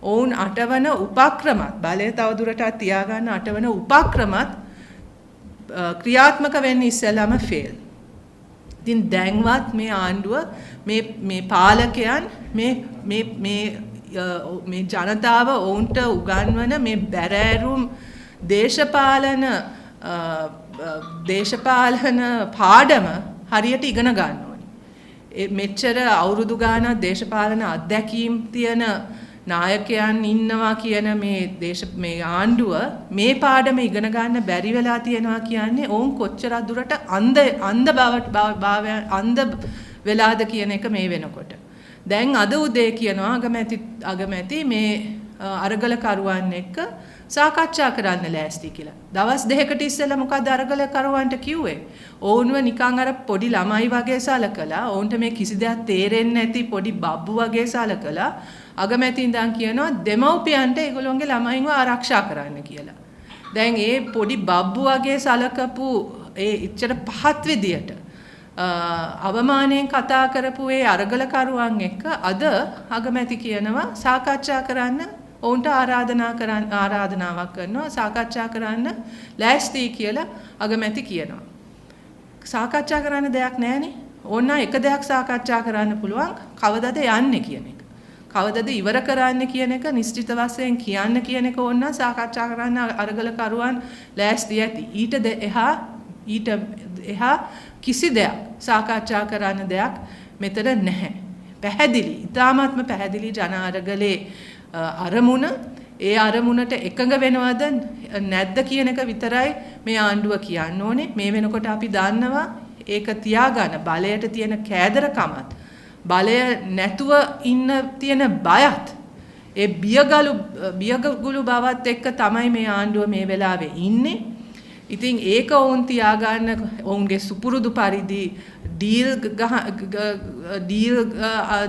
ඔවුන් අටවන උපක්‍රමත් බලය තවදුරටත් තියාගන්න අටවන උපක්‍රමත් ක්‍රියාත්මක වෙන්න ඉස්සෙල්ලාම ෆේල්. ඉතින් දැන්වත් මේ ආණ්ඩුව මේ පාලකයන් මේ ජනතාව ඔවුන්ට උගන්වන මේ බැරෑරුම් දේශපාලන පාඩම හරියට ඉගෙන ගන්න ඕනේ. මෙච්චර අවුරුදු ගානක් දේශපාලන අත්දැකීම් තියෙන නායකයන් ඉන්නවා කියන මේ ආණ්ඩුව මේ පාඩම ඉගෙන ගන්න බැරි වෙලා තියෙනවා කියන්නේ ඔවුන් කොච්චර දුරට අන්ධ වෙලාද කියන එක මේ වෙනකොට. දැන් අද උදේ කියනවා අගමැති මේ අරගලකරුවන් එක්ක සාකච්ඡා කරන්න ලෑස්ති කියලා. දවස් දෙකකට ඉස්සෙල්ලා මොකද අරගලකරුවන්ට කිව්වේ? ඔවුන්ව නිකන් අර පොඩි ළමයි වගේ සලකලා, ඔවුන්ට මේ කිසි දෙයක් තේරෙන්නේ නැති පොඩි බබ්බු වගේ සලකලා අගමැති ඉඳන් කියනවා දෙමව්පියන්ට ඒගොල්ලෝගේ ළමයින්ව ආරක්ෂා කරන්න කියලා. දැන් ඒ පොඩි බබ්බු වගේ සලකපු ඒ ඉච්චර පහත් විදියට අවමානයෙන් කතා කරපු ඒ අරගලකරුවන් එක්ක අද අගමැති කියනවා සාකච්ඡා කරන්න ඔවුන්ට ආරාධනාවක් කරනවා සාකච්ඡා කරන්න ලෑස්ති කියලා අගමැති කියනවා. සාකච්ඡා කරන්න දෙයක් නැහැනේ. ඕන්න එක දෙයක් සාකච්ඡා කරන්න පුළුවන් කවදද යන්නේ කියන එක. කවදද ඉවර කරන්න කියන එක නිශ්චිත වශයෙන් කියන්න කියන එක ඕන්න සාකච්ඡා කරන්න අරගලකරුවන් ලෑස්ති ඇති. ඊට එහා කිසි දෙයක් සාකච්ඡා කරන්න දෙයක් මෙතන නැහැ. පැහැදිලි, ඉතාමත්ම පැහැදිලි ජන අරගලේ අරමුණ ඒ අරමුණට එකඟ වෙනවද නැද්ද කියන එක විතරයි මේ ආණ්ඩුව කියන්න ඕනේ. මේ වෙනකොට අපි දන්නවා ඒක තියාගන්න බලයට තියෙන කෑදරකමත් බලය නැතුව ඉන්න තියෙන බයත් ඒ බියගුළු බවත් එක්ක තමයි මේ ආණ්ඩුව මේ වෙලාවේ ඉන්නේ. ඉතින් ඒක ඔවුන් තියාගන්න ඔවුන්ගේ සුපුරුදු පරිදි ඩීල්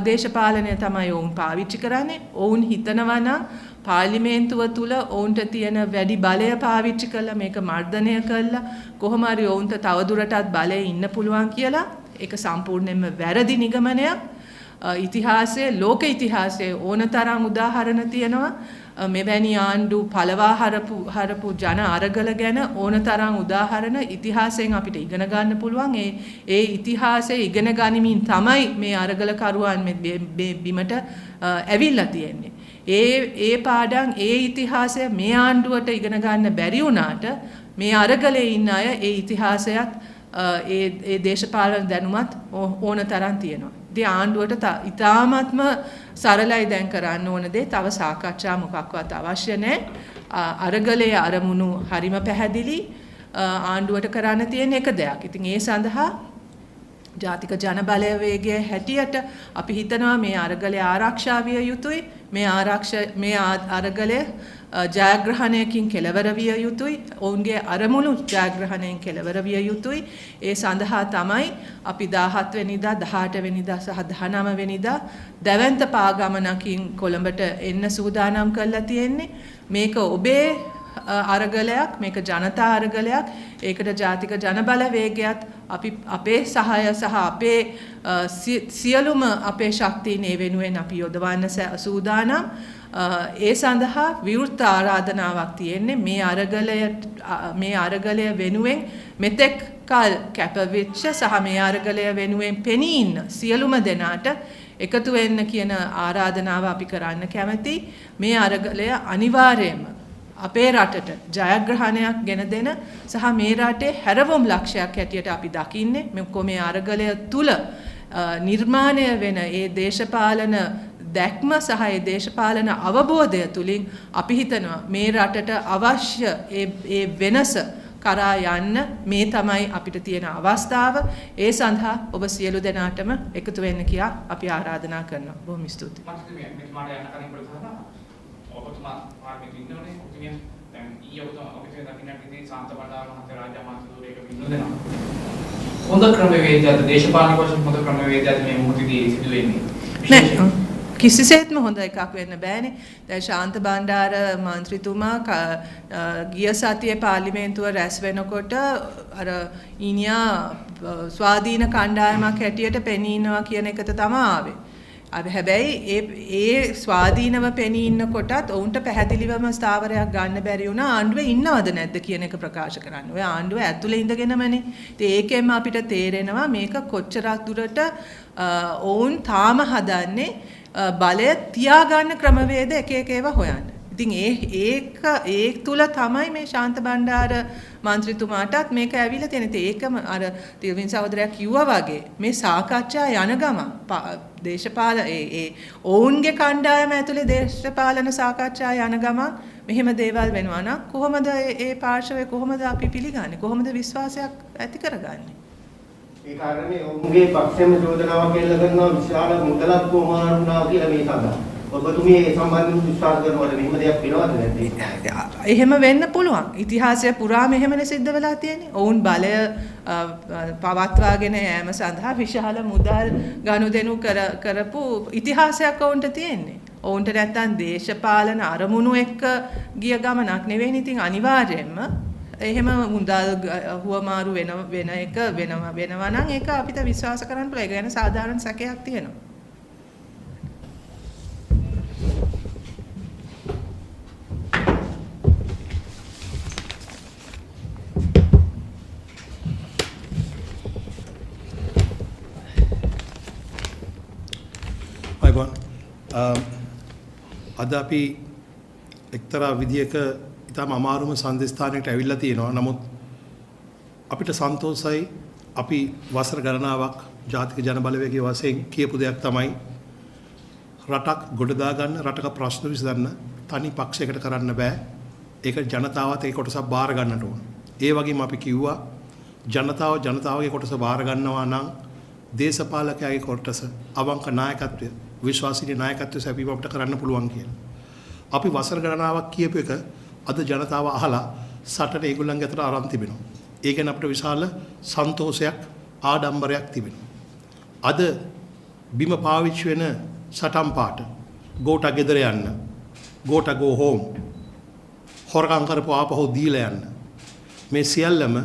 දේශපාලනය තමයි ඔවුන් පාවිච්චි කරන්නේ. ඔවුන් හිතනවා නම් පාර්ලිමේන්තුව තුල ඔවුන්ට තියෙන වැඩි බලය පාවිච්චි කරලා මේක මර්ධනය කරලා කොහොම හරි ඔවුන්ට තවදුරටත් බලය ඉන්න පුළුවන් කියලා. ඒක සම්පූර්ණයෙන්ම වැරදි නිගමනයක්. ඉතිහාසයේ ලෝක ඉතිහාසයේ ඕනතරම් උදාහරණ තියෙනවා. මෙවැනි ආණ්ඩු පළවා හරපු ජන අරගල ගැන ඕනතරම් උදාහරණ ඉතිහාසයෙන් අපිට ඉගෙන ගන්න පුළුවන්. ඒ ඉතිහාසය ඉගෙන ගනිමින් තමයි මේ අරගලකරුවන් මේ බිමට ඇවිල්ලා තියෙන්නේ. ඒ පාඩම් ඒ ඉතිහාසය මේ ආණ්ඩුවට ඉගෙන ගන්න බැරි වුණාට මේ අරගලේ ඉන්න අය ඒ ඉතිහාසයත් ඒ දේශපාලන දැනුමත් ඕනතරම් තියෙනවා. ඉතින් ආණ්ඩුවට ඉතාමත්ම සරලයි දැන් කරන්න ඕන දේ තව සාකච්ඡා මොකක්වත් අවශ්‍ය නැහැ. අරගලයේ අරමුණු හරිම පැහැදිලි. ආණ්ඩුවට කරන්න තියෙන එක දෙයක්. ඉතින් ඒ සඳහා ජාතික ජන බලවේගයේ හැටියට අපි හිතනවා මේ අරගලය ආරක්ෂා විය යුතුයි. මේ අරගලය ජයග්‍රහණයකින් කෙලවර විය යුතුයි. ඔවුන්ගේ අරමුණු ජයග්‍රහණයෙන් කෙලවර විය යුතුයි. ඒ සඳහා තමයි අපි 17 වෙනිදා 18 වෙනිදා සහ 19 වෙනිදා දැවැන්ත පාගමනකින් කොළඹට එන්න සූදානම් කරලා තියෙන්නේ. මේක ඔබේ අරගලයක්, මේක ජනතා අරගලයක්. ඒකට ජාතික ජන බලවේගයත් අපි අපේ සහාය සහ අපේ සියලුම අපේ ශක්තියන් ඒ වෙනුවෙන් අපි යොදවන්න සූදානම්. ඒ සඳහා විවෘත ආරාධනාවක් තියෙන්නේ මේ අරගලය වෙනුවෙන් මෙතෙක් කල් කැපවෙච්ච සහ මේ අරගලය වෙනුවෙන් පෙනී ඉන්න සියලුම දෙනාට එකතු වෙන්න කියන ආරාධනාව අපි කරන්න කැමැති. මේ අරගලය අනිවාර්යයෙන්ම අපේ රටට ජයග්‍රහණයක් ගෙන දෙන සහ මේ රටේ හැරවුම් ලක්ෂයක් හැටියට අපි දකින්නේ මේ අරගලය තුල නිර්මාණය වෙන ඒ දේශපාලන දැක්ම සහ ඒ දේශපාලන අවබෝධය තුලින් අපි හිතනවා මේ රටට අවශ්‍ය ඒ වෙනස කරා යන්න මේ තමයි අපිට තියෙන අවස්ථාව. ඒ සඳහා ඔබ සියලු දෙනාටම එකතු වෙන්න කියා අපි ආරාධනා කරනවා. බොහොම ස්තුතියි. ඔබතුමා පාර්ලිමේන්තුවේ ඉන්නෝනේ ඔබතුමිය දැන් ඊයේ ඔබතුමා ඔබතුමිය දකින්නට ඉතින් සාන්ත බණ්ඩාර මහත්තයා රාජ්‍ය අමාත්‍ය ධූරයක ඉන්නෝද හොඳ ක්‍රමවේදයක්ද දේශපාලනික වශයෙන් හොඳ ක්‍රමවේදයක්ද මේ මොහොතේදී සිදු වෙන්නේ? නෑ කිසිසේත්ම හොඳ එකක් වෙන්න බෑනේ. දැන් ශාන්ත බණ්ඩාර මන්ත්‍රීතුමා ගිය සතියේ පාර්ලිමේන්තුව රැස් වෙනකොට අර ඊනියා ස්වාධීන කණ්ඩායමක් හැටියට පෙනී ඉන්නවා කියන එකට තමයි ආවේ. හැබැයි ඒ ස්වාධීනව පෙනී ඉන්නකොටත් ඔවුන්ට පැහැදිලිවම ස්ථාවරයක් ගන්න බැරි වුණා ආණ්ඩුවේ ඉන්නවද නැද්ද කියන එක ප්‍රකාශ කරන්න. ඔය ආණ්ඩුව ඇතුලේ ඉඳගෙනමනේ. ඉතින් ඒකෙන්ම අපිට තේරෙනවා මේක කොච්චරක් දුරට ඔවුන් තාම හදන්නේ බලය තියාගන්න ක්‍රමවේද එක එක ඒවා හොයන්න. ඉතින් ඒ තුල තමයි මේ ශාන්ත බණ්ඩාර මන්ත්‍රීතුමාටත් මේක ඇවිල්ලා තියෙන. ඒකම අර තිරවින් සහෝදරයා කිව්වා වගේ මේ සාකච්ඡා යන ගමන් දේශපාලන ඔවුන්ගේ කණ්ඩායම ඇතුලේ දේශපාලන සාකච්ඡා යන ගමන් මෙහෙම දේවල් වෙනවා නම් කොහොමද ඒ පාර්ශවය කොහොමද අපි පිළිගන්නේ? කොහොමද විශ්වාසයක් ඇති කරගන්නේ? ඒ කාරණේ ඔවුන්ගේ පක්ෂෙම චෝදනාවක් එල්ල කරනවා විශාල මුදලක් කොහොමද වුණා කියලා මේ සඳහා. ඔබතුමිය ඒ සම්බන්ධව විශ්වාස කරනවද මෙහෙම දෙයක් වෙනවද නැද්ද? එහෙම වෙන්න පුළුවන්. ඉතිහාසය පුරාම එහෙමනේ සිද්ධ වෙලා තියෙන්නේ. ඔවුන් බලය පවත්වාගෙන යෑම සඳහා විශාල මුදල් ගනුදෙනු කරපු ඉතිහාසයක් ඔවුන්ට තියෙන්නේ. ඔවුන්ට නැත්තම් දේශපාලන අරමුණු එක්ක ගිය ගමනක් නෙවෙයි. ඉතින් අනිවාර්යයෙන්ම එහෙම මුදල් හුවමාරු වෙන එක වෙනවා නම් ඒක අපිට විශ්වාස කරන්න පුළුවන්. ඒක ගැන සාධාරණ සැකයක් තියෙනවා. අද අපි එක්තරා විදියක ඉතාම අමාරුම සංදිස්ථානයකට ඇවිල්ලා තියෙනවා. නමුත් අපිට සන්තෝෂයි අපි වසර ගණනාවක් ජාතික ජනබලවේගයේ වශයෙන් කියපු දෙයක් තමයි රටක් ගොඩදා ගන්න රටක ප්‍රශ්න විසඳන්න තනි පක්ෂයකට කරන්න බෑ. ඒක ජනතාවත් ඒ කොටසක් බාර ගන්නට ඕන. ඒ වගේම අපි කිව්වා ජනතාවගේ කොටස බාර ගන්නවා නම් දේශපාලකයාගේ කොටස අවංක නායකත්වය විශ්වාසීය නායකත්වය සැපීම අපිට කරන්න පුළුවන් කියලා. අපි වසර ගණනාවක් කියපු එක අද ජනතාව අහලා සටට ඒගොල්ලන්ගේ අතට ආරම්භ තිබෙනවා. ඒ කියන්නේ අපිට විශාල සන්තෝෂයක් ආඩම්බරයක් තිබෙනවා. අද බිම පාවිච්චි වෙන සටන් පාට ගෝට ගෙදර යන්න ගෝට go home හොරකම් කරපු ආපහු දීලා යන්න මේ සියල්ලම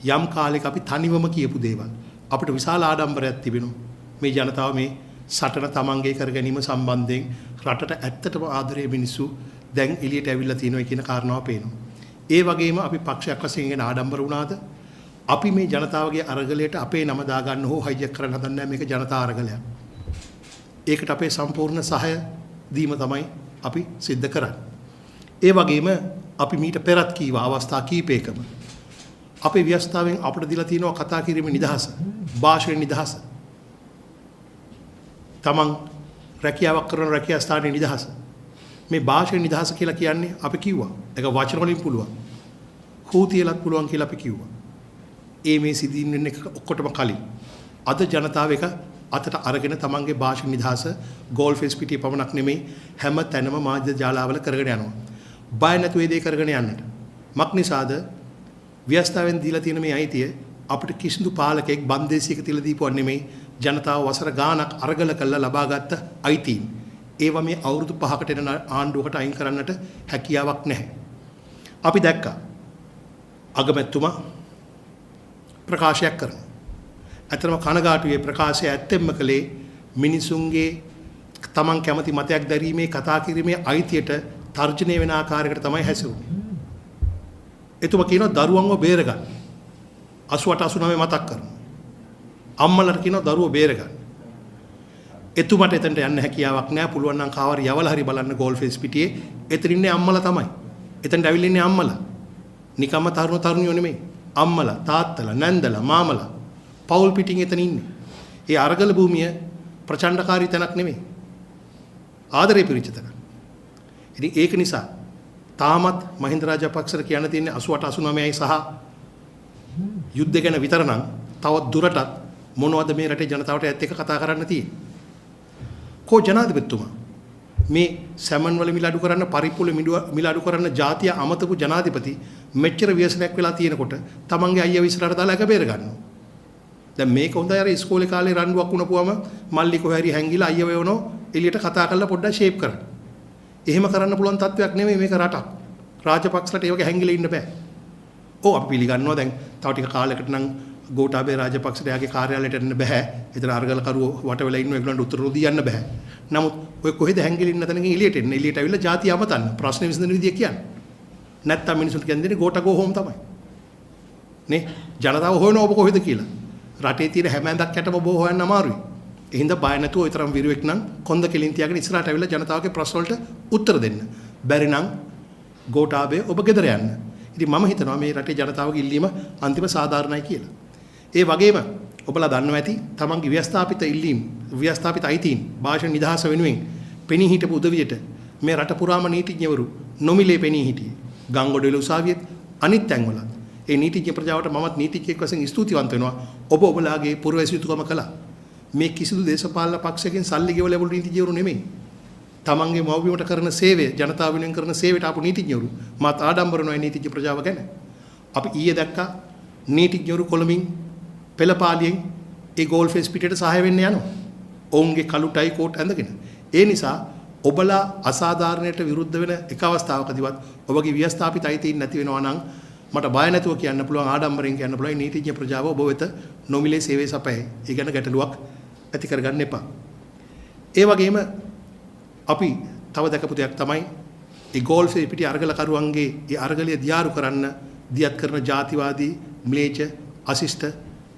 යම් කාලයක අපි තනිවම කියපු දේවල් අපිට විශාල ආඩම්බරයක් තිබෙනවා. මේ ජනතාව මේ සටන තමන්ගේ කර ගැනීම සම්බන්ධයෙන් රටට ඇත්තටම ආදරේ මිනිස්සු දැන් එළියට ඇවිල්ලා තියෙනවා කියන කාරණාව පේනවා. ඒ වගේම අපි පක්ෂයක් වශයෙන් ගැන ආඩම්බර වුණාද? අපි මේ ජනතාවගේ අරගලයට අපේ නම දාගන්න හෝ හයිජැක් කරන්න හදන්නේ මේක ජනතා අරගලයක්. ඒකට අපේ සම්පූර්ණ සහාය දීම තමයි අපි සිද්ධ කරන්නේ. ඒ වගේම අපි මීට පෙරත් කීවා අවස්ථා කීපයකම අපේ ව්‍යවස්ථාවෙන් අපිට දීලා තියෙනවා කතා කිරීමේ නිදහස, භාෂාවේ නිදහස. තමන් රැකියාවක් කරන රැකියා ස්ථානයේ නිදහස. මේ භාෂාවේ නිදහස කියලා කියන්නේ අපි කිව්වා. ඒක වචන වලින් පුළුවන්. හූතියලත් පුළුවන් කියලා අපි කිව්වා. මේ සිද්ධීන් වෙන එක ඔක්කොටම කලින් අද ජනතාව එක අතට අරගෙන තමන්ගේ භාෂා නිදහස ගෝල්ෆෙස් පිටියේ පමණක් නෙමෙයි හැම තැනම මාධ්‍ය ජාලාවල කරගෙන යනවා. බය නැතුව ඒ දේ කරගෙන යන්නට. මක් නිසාද ව්‍යවස්ථාවෙන් දීලා තියෙන මේ අයිතිය අපිට කිසිදු පාලකෙක් බන්දේසියක තියලා දීපුවා නෙමෙයි ජනතාව වසර ගාණක් අරගල කළා ලබාගත් අයිතීන්. ඒවා මේ අවුරුදු 5කට එන ආණ්ඩුවකට අයින් කරන්නට හැකියාවක් නැහැ. අපි දැක්කා අගමැතිතුමා ප්‍රකාශයක් කරනවා. ඇත්තම කනගාටුවේ ප්‍රකාශය ඇත්තෙන්ම කළේ මිනිසුන්ගේ තමන් කැමති මතයක් දැරීමේ කතා කිරීමේ අයිතියට තර්ජනය වෙන ආකාරයකට තමයි හැසිරුනේ. එතුමා කියනවා දරුවන්ව බේරගන්න. 88 89 මතක් කරනවා. අම්මලාට කියනවා දරුවෝ බේරගන්න. එතුමට එතනට යන්න හැකියාවක් නැහැ. පුළුවන් නම් කාවර යවලා හරි බලන්න ගෝල්ෆේස් පිටියේ. එතන ඉන්නේ අම්මලා තමයි. එතනට ඇවිල්ලා ඉන්නේ අම්මලා. නිකම්ම තරුණියෝ නෙමෙයි. අම්මලා, තාත්තලා, නැන්දලා, මාමලා. පෞල් පිටින් එතන ඉන්නේ. ඒ අරගල භූමිය ප්‍රචණ්ඩකාරී තැනක් නෙමෙයි. ආදරේ පිරිච්ච තැනක්. ඉතින් ඒක නිසා තාමත් මහින්ද රාජපක්ෂට කියන්න තියෙන්නේ 88 89යි සහ යුද්ධ ගැන විතර නම් තවත් දුරටත් මොනවද මේ රටේ ජනතාවට ඇත්ත එක කතා කරන්න තියෙන්නේ. කෝ ජනාධිපතිතුමා මේ සැමන් වල මිල අඩු කරන්න පරිප්පුල මිල අඩු කරන්න ජාතිය අමතපු ජනාධිපති මෙච්චර ව්‍යසනයක් වෙලා තියෙනකොට තමන්ගේ අයියා විශ්රාට දාලා එක බේර ගන්නවා. දැන් මේක හොඳයි අර ඉස්කෝලේ කාලේ රණ්ඩුවක් වුණපුවම මල්ලි කොහේ හරි හැංගිලා අයිය වෙනෝ එළියට කතා කරලා පොඩ්ඩක් ෂේප් කරන්න. එහෙම කරන්න පුළුවන් තත්වයක් නෙමෙයි මේක රටක්. රාජපක්ෂලට ඒ වගේ හැංගිලා ඉන්න බෑ. ඔව් අපි පිළිගන්නවා දැන් තව ටික කාලයකට නම් ගෝඨාභය රාජපක්ෂට යාගේ කාර්යාලයට එන්න බෑ. ඒතර අරගල කරුවෝ වට වෙලා ඉන්නවා ඒගොල්ලන්ට උත්තර නොදියන්න බෑ. නමුත් ඔය කොහෙද හැංගිලා ඉන්න තැනකින් එළියට එන්න. එළියට ඇවිල්ලා ಜಾති අමතන්න. ප්‍රශ්න විසඳන විදිය කියන්නේ. නැත්තම් මිනිසුන්ට කියන්නේ ගෝඨා ගෝ හෝම් තමයි. නේ ජනතාව හොයන ඔබ කොහෙද කියලා. රටේ තියෙන හැම ඇඳක් යටම ඔබ හොයන්න අමාරුයි. ඒ හින්දා බය නැතුව ඔය තරම් විරුවෙක් නම් කොන්ද කෙලින් තියාගෙන ඉස්සරහට ඇවිල්ලා ජනතාවගේ ප්‍රශ්න වලට උත්තර දෙන්න. බැරි නම් ගෝඨාභය ඔබ ගෙදර යන්න. ඉතින් මම හිතනවා මේ රටේ ජනතාවගේ ඉල්ලීම අන්තිම සාධාරණයි කියලා. ඒ වගේම ඔබලා දන්නවා ඇති තමන්ගේ ව්‍යවස්ථාපිත ඉල්ලීම් ව්‍යවස්ථාපිත අයිතීන් භාෂා නිදහස වෙනුවෙන් පෙනී හිටපු උදවියට මේ රට පුරාම නීතිඥවරු නොමිලේ පෙනී හිටියේ. ගංගොඩවිල උසාවියෙත් අනිත් තැන්වල. ඒ නීතිඥ ප්‍රජාවට මමත් නීතිඥයෙක් වශයෙන් ස්තුතිවන්ත වෙනවා. ඔබ ඔබලාගේ පුරවැසියුතුකම කළා. මේ කිසිදු දේශපාලන පක්ෂයකින් සල්ලි ගෙවල ලැබුණු නීතිඥවරු නෙමෙයි. තමන්ගේ මව්බිමට කරන සේවය ජනතාව වෙනුවෙන් කරන සේවයට ආපු නීතිඥවරු මාත් ආඩම්බර වෙනවා නීතිඥ ප්‍රජාව ගැන. අපි ඊයේ දැක්කා නීතිඥවරු කොළඹින් පෙළපාලියෙන් ඒ ගෝල් ෆේස් පිටියට සහාය වෙන්න යනවා. ඔවුන්ගේ කළු ටයි කෝට් ඇඳගෙන. ඒ නිසා ඔබලා අසාධාරණයට විරුද්ධ වෙන එක අවස්ථාවකදීවත් ඔබගේ ව්‍යවස්ථාපිත අයිතීන් නැති වෙනවා නම් මට බය නැතුව කියන්න පුළුවන් ආඩම්බරෙන් කියන්න පුළුවන් නීතිඥ ප්‍රජාව ඔබ වෙත නොමිලේ සේවය සපයයි. ඒ ගැන ගැටලුවක් ඇති කරගන්න එපා. ඒ වගේම අපි තව දැකපු දෙයක් තමයි ඒ ගෝල් ෆේස් පිටි අරගල කරුවන්ගේ ඒ අරගලිය දියාරු කරන්න දියත් කරන ಜಾතිවාදී ම්ලේච්ඡ අශිෂ්ට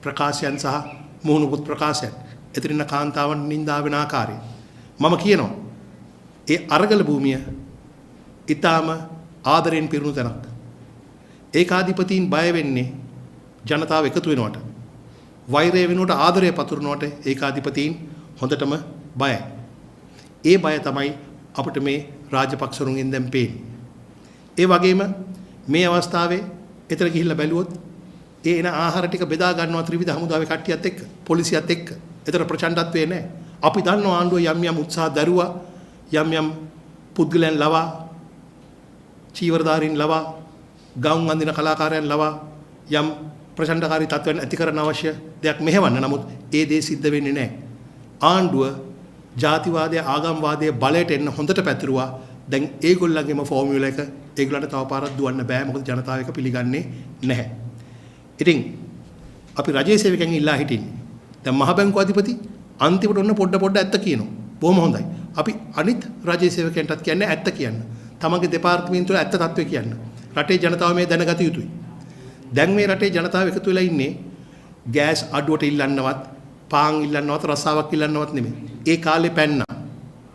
ප්‍රකාශයන් සහ මුහුණුපුත් ප්‍රකාශයන් එතරින් කාන්තාවන් නිඳා වෙන ආකාරය මම කියනවා ඒ අරගල භූමිය ඊටාම ආදරෙන් පිරුණු තැනක්. ඒකාධිපතීන් බය වෙන්නේ ජනතාව එකතු වෙනවට. වෛරය වෙනුවට ආදරය පතුරනවට ඒකාධිපතීන් හොඳටම බයයි. ඒ බය තමයි අපිට මේ රාජපක්ෂරුන්ගෙන් දැන් පේන්නේ. ඒ වගේම මේ අවස්ථාවේ එතන ගිහිල්ලා බැලුවොත් ඒ එන ආහාර ටික බෙදා ගන්නවා ත්‍රිවිධ හමුදාවේ කට්ටියත් එක්ක පොලිසියත් එක්ක. එතන ප්‍රචණ්ඩත්වයේ නැහැ. අපි දන්නවා ආණ්ඩුව යම් යම් උත්සාහ දරුවා යම් යම් පුද්ගලයන් ලවා චීවරධාරීන් ලවා ගවුම් අඳින කලාකාරයන් ලවා යම් ප්‍රචණ්ඩකාරී තත්ත්වයන් ඇති කරන්න අවශ්‍ය දෙයක් මෙහෙවන්න. නමුත් ඒ දේ සිද්ධ වෙන්නේ නැහැ. ආණ්ඩුව ජාතිවාදයේ ආගම්වාදයේ බලයට එන්න හොඳට පැතිරුවා. දැන් ඒගොල්ලන්ගේම ෆෝමියුලා එක ඒගොල්ලන්ට තව පාරක් දුවන්න බෑ. මොකද ජනතාව එක පිළිගන්නේ නැහැ. ඉතින් අපි රජයේ සේවකයන් ඉල්ලා හිටින්නේ. දැන් මහ බැංකුව අධිපති අන්තිමට ඔන්න පොඩ ඇත්ත කියනවා. බොහොම හොඳයි. අපි අනිත් රජයේ සේවකයන්ටත් කියන්නේ ඇත්ත කියන්න. තමන්ගේ දෙපාර්තමේන්තුව ඇත්ත තත්ත්වය කියන්න. රටේ ජනතාව මේ දැනගත යුතුයි. දැන් මේ රටේ ජනතාව එකතු වෙලා ඉන්නේ ගෑස් අඩුවට ඉල්ලන්නවත්, පාන් ඉල්ලන්නවත්, රසාවක් ඉල්ලන්නවත් නෙමෙයි. ඒ කාලේ පැන්නා.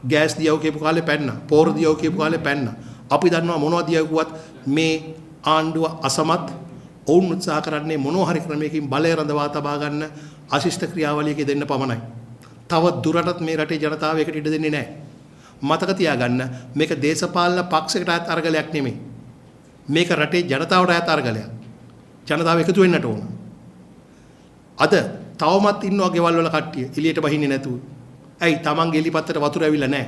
ගෑස් දියව කියපු කාලේ පැන්නා. පෝර දියව කියපු කාලේ පැන්නා. අපි දන්නවා මොනවද දියවුවත් මේ ආණ්ඩුව අසමත් ඔවුන් උත්සාහ කරන්නේ මොනවා හරි ක්‍රමයකින් බලය රඳවා තබා ගන්න අශිෂ්ට ක්‍රියාවලියක දෙන්න පමණයි. තව දුරටත් මේ රටේ ජනතාව එකට ඉඩ දෙන්නේ නැහැ. මතක තියාගන්න මේක දේශපාලන පක්ෂයකට අයත් අරගලයක් නෙමෙයි. මේක රටේ ජනතාවට අයත් අරගලයක්. ජනතාව එකතු වෙන්නට ඕන. අද තවමත් ඉන්නවා ගෙවල් වල කට්ටිය එළියට බහින්නේ නැතුව. ඇයි තමන්ගේ එලිපත්තට වතුර ඇවිල්ලා නැහැ.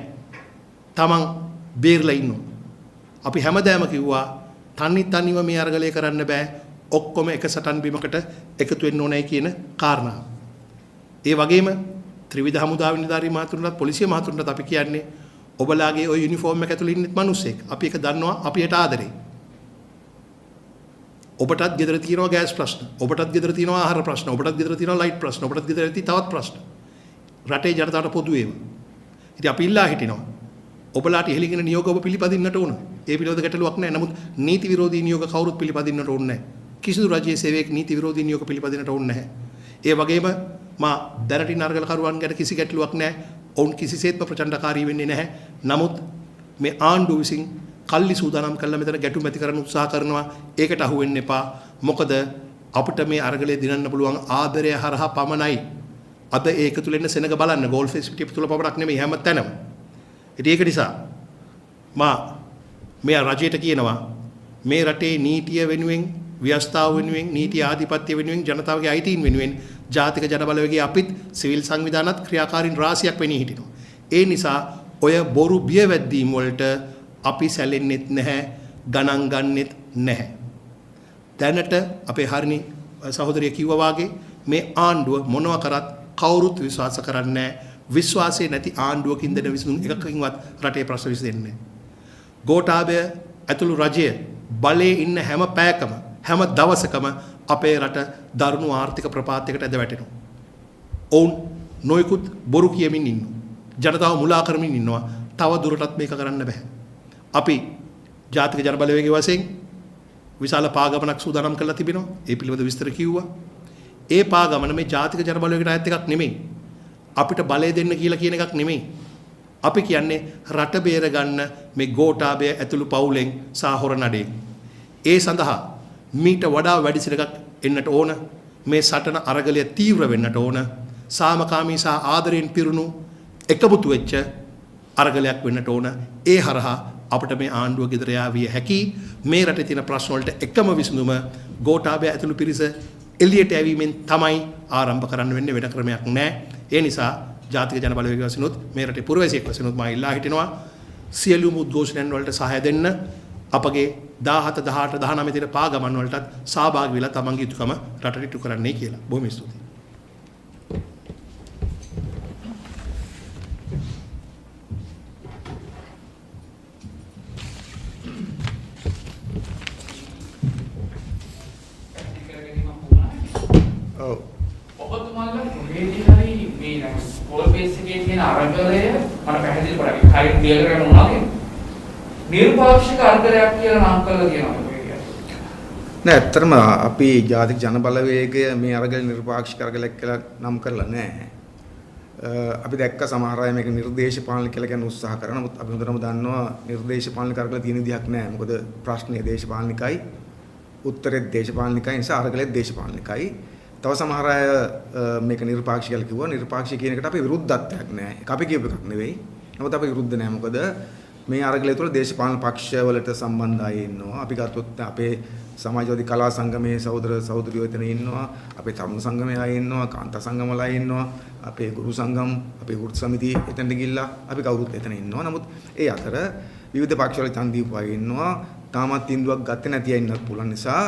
තමන් බේරලා ඉන්නවා. අපි හැමදාම කිව්වා තනිව මේ අරගලය කරන්න බෑ. ඔක්කොම එක සටන් බිමකට එකතු වෙන්න ඕනයි කියන කාරණාව. ඒ වගේම ත්‍රිවිධ හමුදාවේ නිලධාරී මහතුරුන්ටත් පොලිසිය මහතුරුන්ටත් අපි කියන්නේ ඔබලාගේ ওই යුනිෆෝම් එක ඇතුළේ ඉන්නෙත් මිනිස්සෙක්. අපි ඒක දන්නවා අපි ඒට ආදරේ. ඔබටත් ගෙදර තියෙනවා ගෑස් ප්‍රශ්න. ඔබටත් ගෙදර තියෙනවා ආහාර ප්‍රශ්න. ඔබටත් ගෙදර තියෙනවා ලයිට් ප්‍රශ්න. ඔබටත් ගෙදර තියෙනවා තවත් ප්‍රශ්න. රටේ ජනතාවට පොදු ඒවා. ඉතින් අපි ඉල්ලා හිටිනවා. ඔබලාට ඉහළින් එන නියෝග ඔබ පිළිපදින්නට ඕන. ඒ පිළිවෙත ගැටලුවක් නැහැ. නමුත් නීති විරෝධී නියෝග කවුරුත් පිළිපදින්නට ඕනේ නැහැ. කිසිදු රජයේ සේවයක් නීති විරෝධී නියෝග පිළිපදින්නට ඕනේ නැහැ. ඒ වගේම මා දැනටින් අරගල කරුවන් ගැන කිසි ගැටලුවක් නැහැ. ඔවුන් කිසිසේත්ම ප්‍රචණ්ඩකාරී වෙන්නේ නැහැ. නමුත් මේ ආණ්ඩුව විසින් කල්ලි සූදානම් කළා මෙතන ගැටුම් ඇති කරන්න උත්සාහ කරනවා. ඒකට අහු වෙන්න එපා. මොකද අපිට මේ අරගලේ දිනන්න පුළුවන් ආදරය හරහා පමණයි. අද ඒක තුල එන්න සෙනග බලන්න ගෝල් ෆේස් පිටිය තුල පමණක් නෙමෙයි හැම තැනම. ඉතින් ඒක නිසා මා මේ රජයට කියනවා මේ රටේ නීතිය වෙනුවෙන් ව්‍යවස්ථාව වෙනුවෙන් නීති ආධිපත්‍ය වෙනුවෙන් ජනතාවගේ අයිතීන් වෙනුවෙන් ජාතික ජනබලවේගයේ අපිත් සිවිල් සංවිධානත් ක්‍රියාකාරීන් රාශියක් වෙණී හිටිනවා. ඒ නිසා ඔය බොරු බියවැද්දීම් වලට අපි සැලෙන්නෙත් නැහැ, ගණන් ගන්නෙත් නැහැ. දැනට අපේ හරිනි සහෝදරිය කිව්වා වාගේ මේ ආණ්ඩුව මොනවා කරත් කවුරුත් විශ්වාස කරන්නේ නැහැ. විශ්වාසය නැති ආණ්ඩුවකින් දෙන විසඳුම් එකකින්වත් රටේ ප්‍රශ්න විසඳෙන්නේ නැහැ. ගෝඨාභය ඇතුළු රජය බලයේ ඉන්න හැම පැයකම හැම දවසකම අපේ රට දරුණු ආර්ථික ප්‍රපාතයකට ඇද වැටෙනවා. ඔවුන් නොයෙකුත් බොරු කියමින් ඉන්නවා. ජනතාව මුලා කරමින් ඉන්නවා. තව දුරටත් මේක කරන්න බෑ. අපි ජාතික ජන බලවේගයේ වශයෙන් විශාල පාගමනක් සූදානම් කරලා තිබෙනවා. ඒ පිළිබඳ විස්තර කිව්වා. ඒ පාගමන මේ ජාතික ජන බලවේගයට අයත් එකක් නෙමෙයි. අපිට බලය දෙන්න කියලා කියන එකක් නෙමෙයි. අපි කියන්නේ රට බේර ගන්න මේ ගෝඨාභය ඇතුළු පවුලෙන් සාහොර නඩේ. ඒ සඳහා මීට වඩා වැඩිසිරකක් එන්නට ඕන. මේ සටන අරගලය තීව්‍ර වෙන්නට ඕන. සාමකාමී සහ ආදරයෙන් පිරුණු එකමුතු වෙච්ච අරගලයක් වෙන්නට ඕන. ඒ හරහා අපිට මේ ආණ්ඩුව ගෙදර යාවිය හැකි. මේ රටේ තියෙන ප්‍රශ්න වලට එකම විසඳුම ගෝඨාභය ඇතුළු පිරිස එළියට ඇවීමෙන් තමයි ආරම්භ කරන්න වෙන්නේ. වෙන ක්‍රමයක් නැහැ. ඒ නිසා ජාතික ජන බලවේගය වශයෙන්ුත් මේ රටේ පුරවැසියෙක් වශයෙන්ුත් මම ඉල්ලා හිටිනවා සියලුම උද්ඝෝෂණයන් වලට සහාය දෙන්න. අපගේ 17 18 19 දින පාගමන් වලටත් සහභාගී වෙලා තමන්ගේ යුතුකම රටට ඉටු කරන්නයි කියලා. බොහොම ස්තුතියි. ඔබතුමාලා කොහේදී හරි මේ පොල් බේස් එකේ තියෙන අරගලය මම පැහැදිලි කරා. හරියට ක්ලියර් කරන්න මොනවද? නිර්පාක්ෂික අරගලයක් කියලා නම් කරලා තියෙනවා. නෑ ඇත්තටම අපි ජාතික ජන බලවේගය මේ අරගල නිර්පාක්ෂික අරගලයක් කියලා නම් කරලා නෑ. අපි දැක්ක සමහර අය මේක නිර්දේශ පාලන කියලා කියන උත්සාහ කරනවා. නමුත් අපි හොඳටම දන්නවා නිර්දේශ පාලන අරගල තියෙන විදිහක් නෑ. මොකද ප්‍රශ්නේ දේශපාලනිකයි, උත්තරේ දේශපාලනිකයි, නිසා අරගලෙත් දේශපාලනිකයි. තව සමහර අය මේක නිර්පාක්ෂික කියලා කිව්වා. නිර්පාක්ෂික කියන එකට අපි විරුද්ධත්වයක් නෑ. ඒක අපි කියපු එකක් නෙවෙයි. නමුත් අපි විරුද්ධ නෑ. මොකද මේ අරගලය තුළ දේශපාලන පක්ෂවලට සම්බන්ධ අය ඉන්නවා. අපි ගත්තොත් අපේ සමාජවාදී කලා සංගමයේ සහෝදර සහෝදරියෝ එතන ඉන්නවා. අපේ තරුණ සංගමයේ අය ඉන්නවා. කාන්තා සංගමවල අය ඉන්නවා. අපේ ගුරු සංගම්, අපේ වෘත්ති සමිතිය එතනට ගිහිල්ලා අපි කවුරුත් එතන ඉන්නවා. නමුත් ඒ අතර විවිධ පක්ෂවල ඡන්ද දීපු අය ඉන්නවා. තාමත් තීන්දුවක් ගත්තේ නැති අය ඉන්නත් පුළුවන් නිසා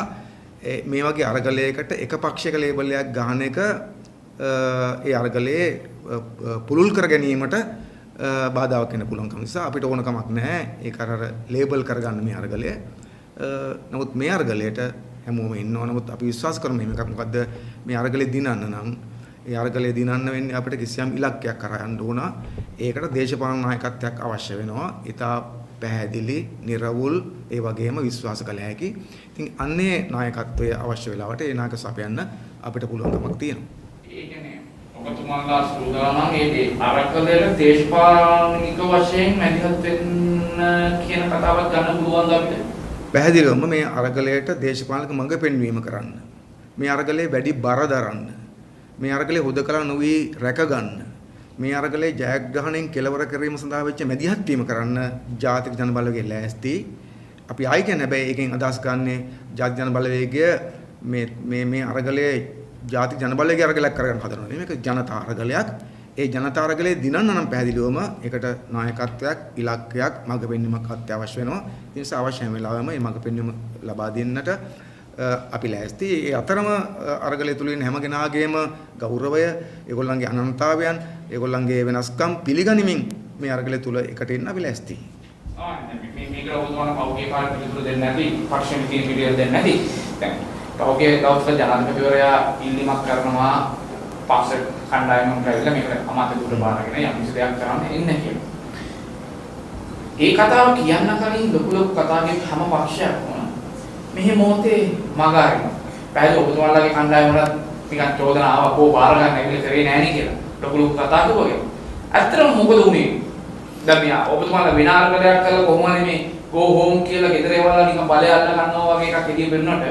මේ වගේ අරගලයකට එක පක්ෂයක ලේබල් එකක් ගන්න එක ඒ අරගලයේ පුළුල් කර ගැනීමට බාධාවක් වෙන්න පුළුවන්කම නිසා අපිට ඕන කමක් නැහැ ඒක අර ලේබල් කරගන්න මේ අරගලය. නමුත් මේ අරගලයට හැමෝම ඉන්නවා. නමුත් අපි විශ්වාස කරමු මේක මොකද්ද මේ අරගලේ දිනන්න නම් ඒ අරගලේ දිනන්න වෙන්නේ අපිට කිසියම් ඉලක්කයක් කරා යන්න ඕන. ඒකට දේශපාලන නායකත්වයක් අවශ්‍ය වෙනවා. ඊට පැහැදිලි, නිර්වුල්, ඒ වගේම විශ්වාස කළ හැකි. ඉතින් අන්නේ නායකත්වයේ අවශ්‍ය වෙලාවට ඒ නායක සපයන්න අපිට පුළුවන්කමක් තියෙනවා. ඒ කියන්නේ ඔබතුමාලා සූදානම් මේ අරගලයට දේශපාලනික වශයෙන් මැදිහත් වෙන්න කියන කතාවක් ගන්න පුළුවන්ද අපිට? පැහැදිලිවම මේ අරගලයට දේශපාලනික මඟ පෙන්වීම කරන්න. මේ අරගලේ වැඩි බර දරන්න. මේ අරගලේ හොදකලා නොවි රැක ගන්න. මේ අරගලේ ජයග්‍රහණයෙන් කෙලවර කිරීම සඳහා වෙච්ච මැදිහත් වීම කරන්න ජාතික ජන බලවේගය ලෑස්ති. අපි ආයි කියන්නේ හැබැයි ඒකෙන් අදහස් ගන්නේ ජාතික ජන බලවේගය මේ අරගලේ ජාතික ජන බලවේගය අරගලයක් කරගන්න හදනවා. මේක ජනතා අරගලයක්. ඒ ජනතා අරගලේ දිනන්න නම් පැහැදිලිවම ඒකට නායකත්වයක්, ඉලක්කයක්, මඟ පෙන්වීමක් අත්‍යවශ්‍ය වෙනවා. ඒ නිසා අවශ්‍ය හැම වෙලාවෙම මේ මඟ පෙන්වීම ලබා දෙන්නට අපි ලෑස්ති. ඒ අතරම අරගලය තුල ඉන්න හැම කෙනාගේම ගෞරවය, ඒගොල්ලන්ගේ අනන්තතාවයන්, ඒගොල්ලන්ගේ වෙනස්කම් පිළිගනිමින් මේ අරගලය තුල එකට එන්න අපි ලෑස්ති. මේක ඔබතුමාලා පෞගේ කාර්ය පිළිතුරු දෙන්නේ නැති, පක්ෂ මිතින් පිළිවෙල දෙන්නේ නැති. දැන් පෞගේ දවසක ජනාධිපතිවරයා ඉල්ලීමක් කරනවා පක්ෂ කණ්ඩායමක් ඇවිල්ලා මේකට අමාත්‍යතුමට බාරගෙන යම් කිසි දෙයක් කරන්න එන්න කියලා. ඒ කතාව කියන්න කලින් ලොකු කතාවක හැම පක්ෂයක්ම මෙහි මොහොතේ මගාරිනවා. පැහැදිලි ඔබතුමාලාගේ කණ්ඩායම වලත් නිකන් චෝදනා ආවා කෝ බාර ගන්න ඇවිල්ලා කරේ නෑනේ කියලා. ලොකු කතා කරුවා. ඇත්තටම මොකද උනේ? දැන් මෙයා ඔබතුමාලා විනාශකලයක් කළා කොහොමද මේ go home කියලා ගෙදර ඒවලා නිකන් බලය අල්ල ගන්නවා වගේ එකක් එළිය වෙන්නට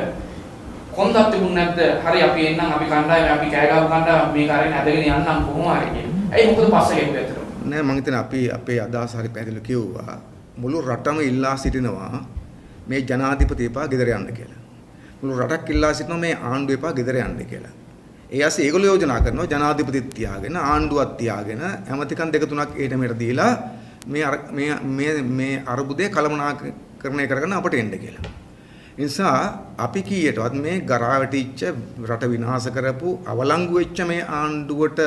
කොන්දක් තිබුණ නැද්ද? හරි අපි එන්නම් අපි කණ්ඩායම අපි කෑ ගහපු කණ්ඩායම මේක අරගෙන ඇදගෙන යන්නම් කොහොම හරි කියලා. ඇයි මොකද පස්සේ ගෙව්වේ ඇත්තටම? නෑ මම හිතන්නේ අපි අපේ අදහස හරි පැහැදිලිව කිව්වා. මුළු රටම ඉල්ලා සිටිනවා මේ ජනාධිපති එපා ගෙදර යන්න කියලා. මුළු රටක් ඉල්ලා සිටිනවා මේ ආණ්ඩුව එපා ගෙදර යන්න කියලා. ඒ ඇස්සේ ඒගොල්ලෝ යෝජනා කරනවා ජනාධිපතිත් තියාගෙන ආණ්ඩුවක් තියාගෙන ඇමතිකම් දෙක තුනක් ඊට මෙහෙට දීලා මේ අරබුදේ කළමනාකරණය කරගෙන අපට එන්න කියලා. නිසා අපි කීයටවත් මේ ගරා වැටිච්ච රට විනාශ කරපු අවලංගු වෙච්ච මේ ආණ්ඩුවට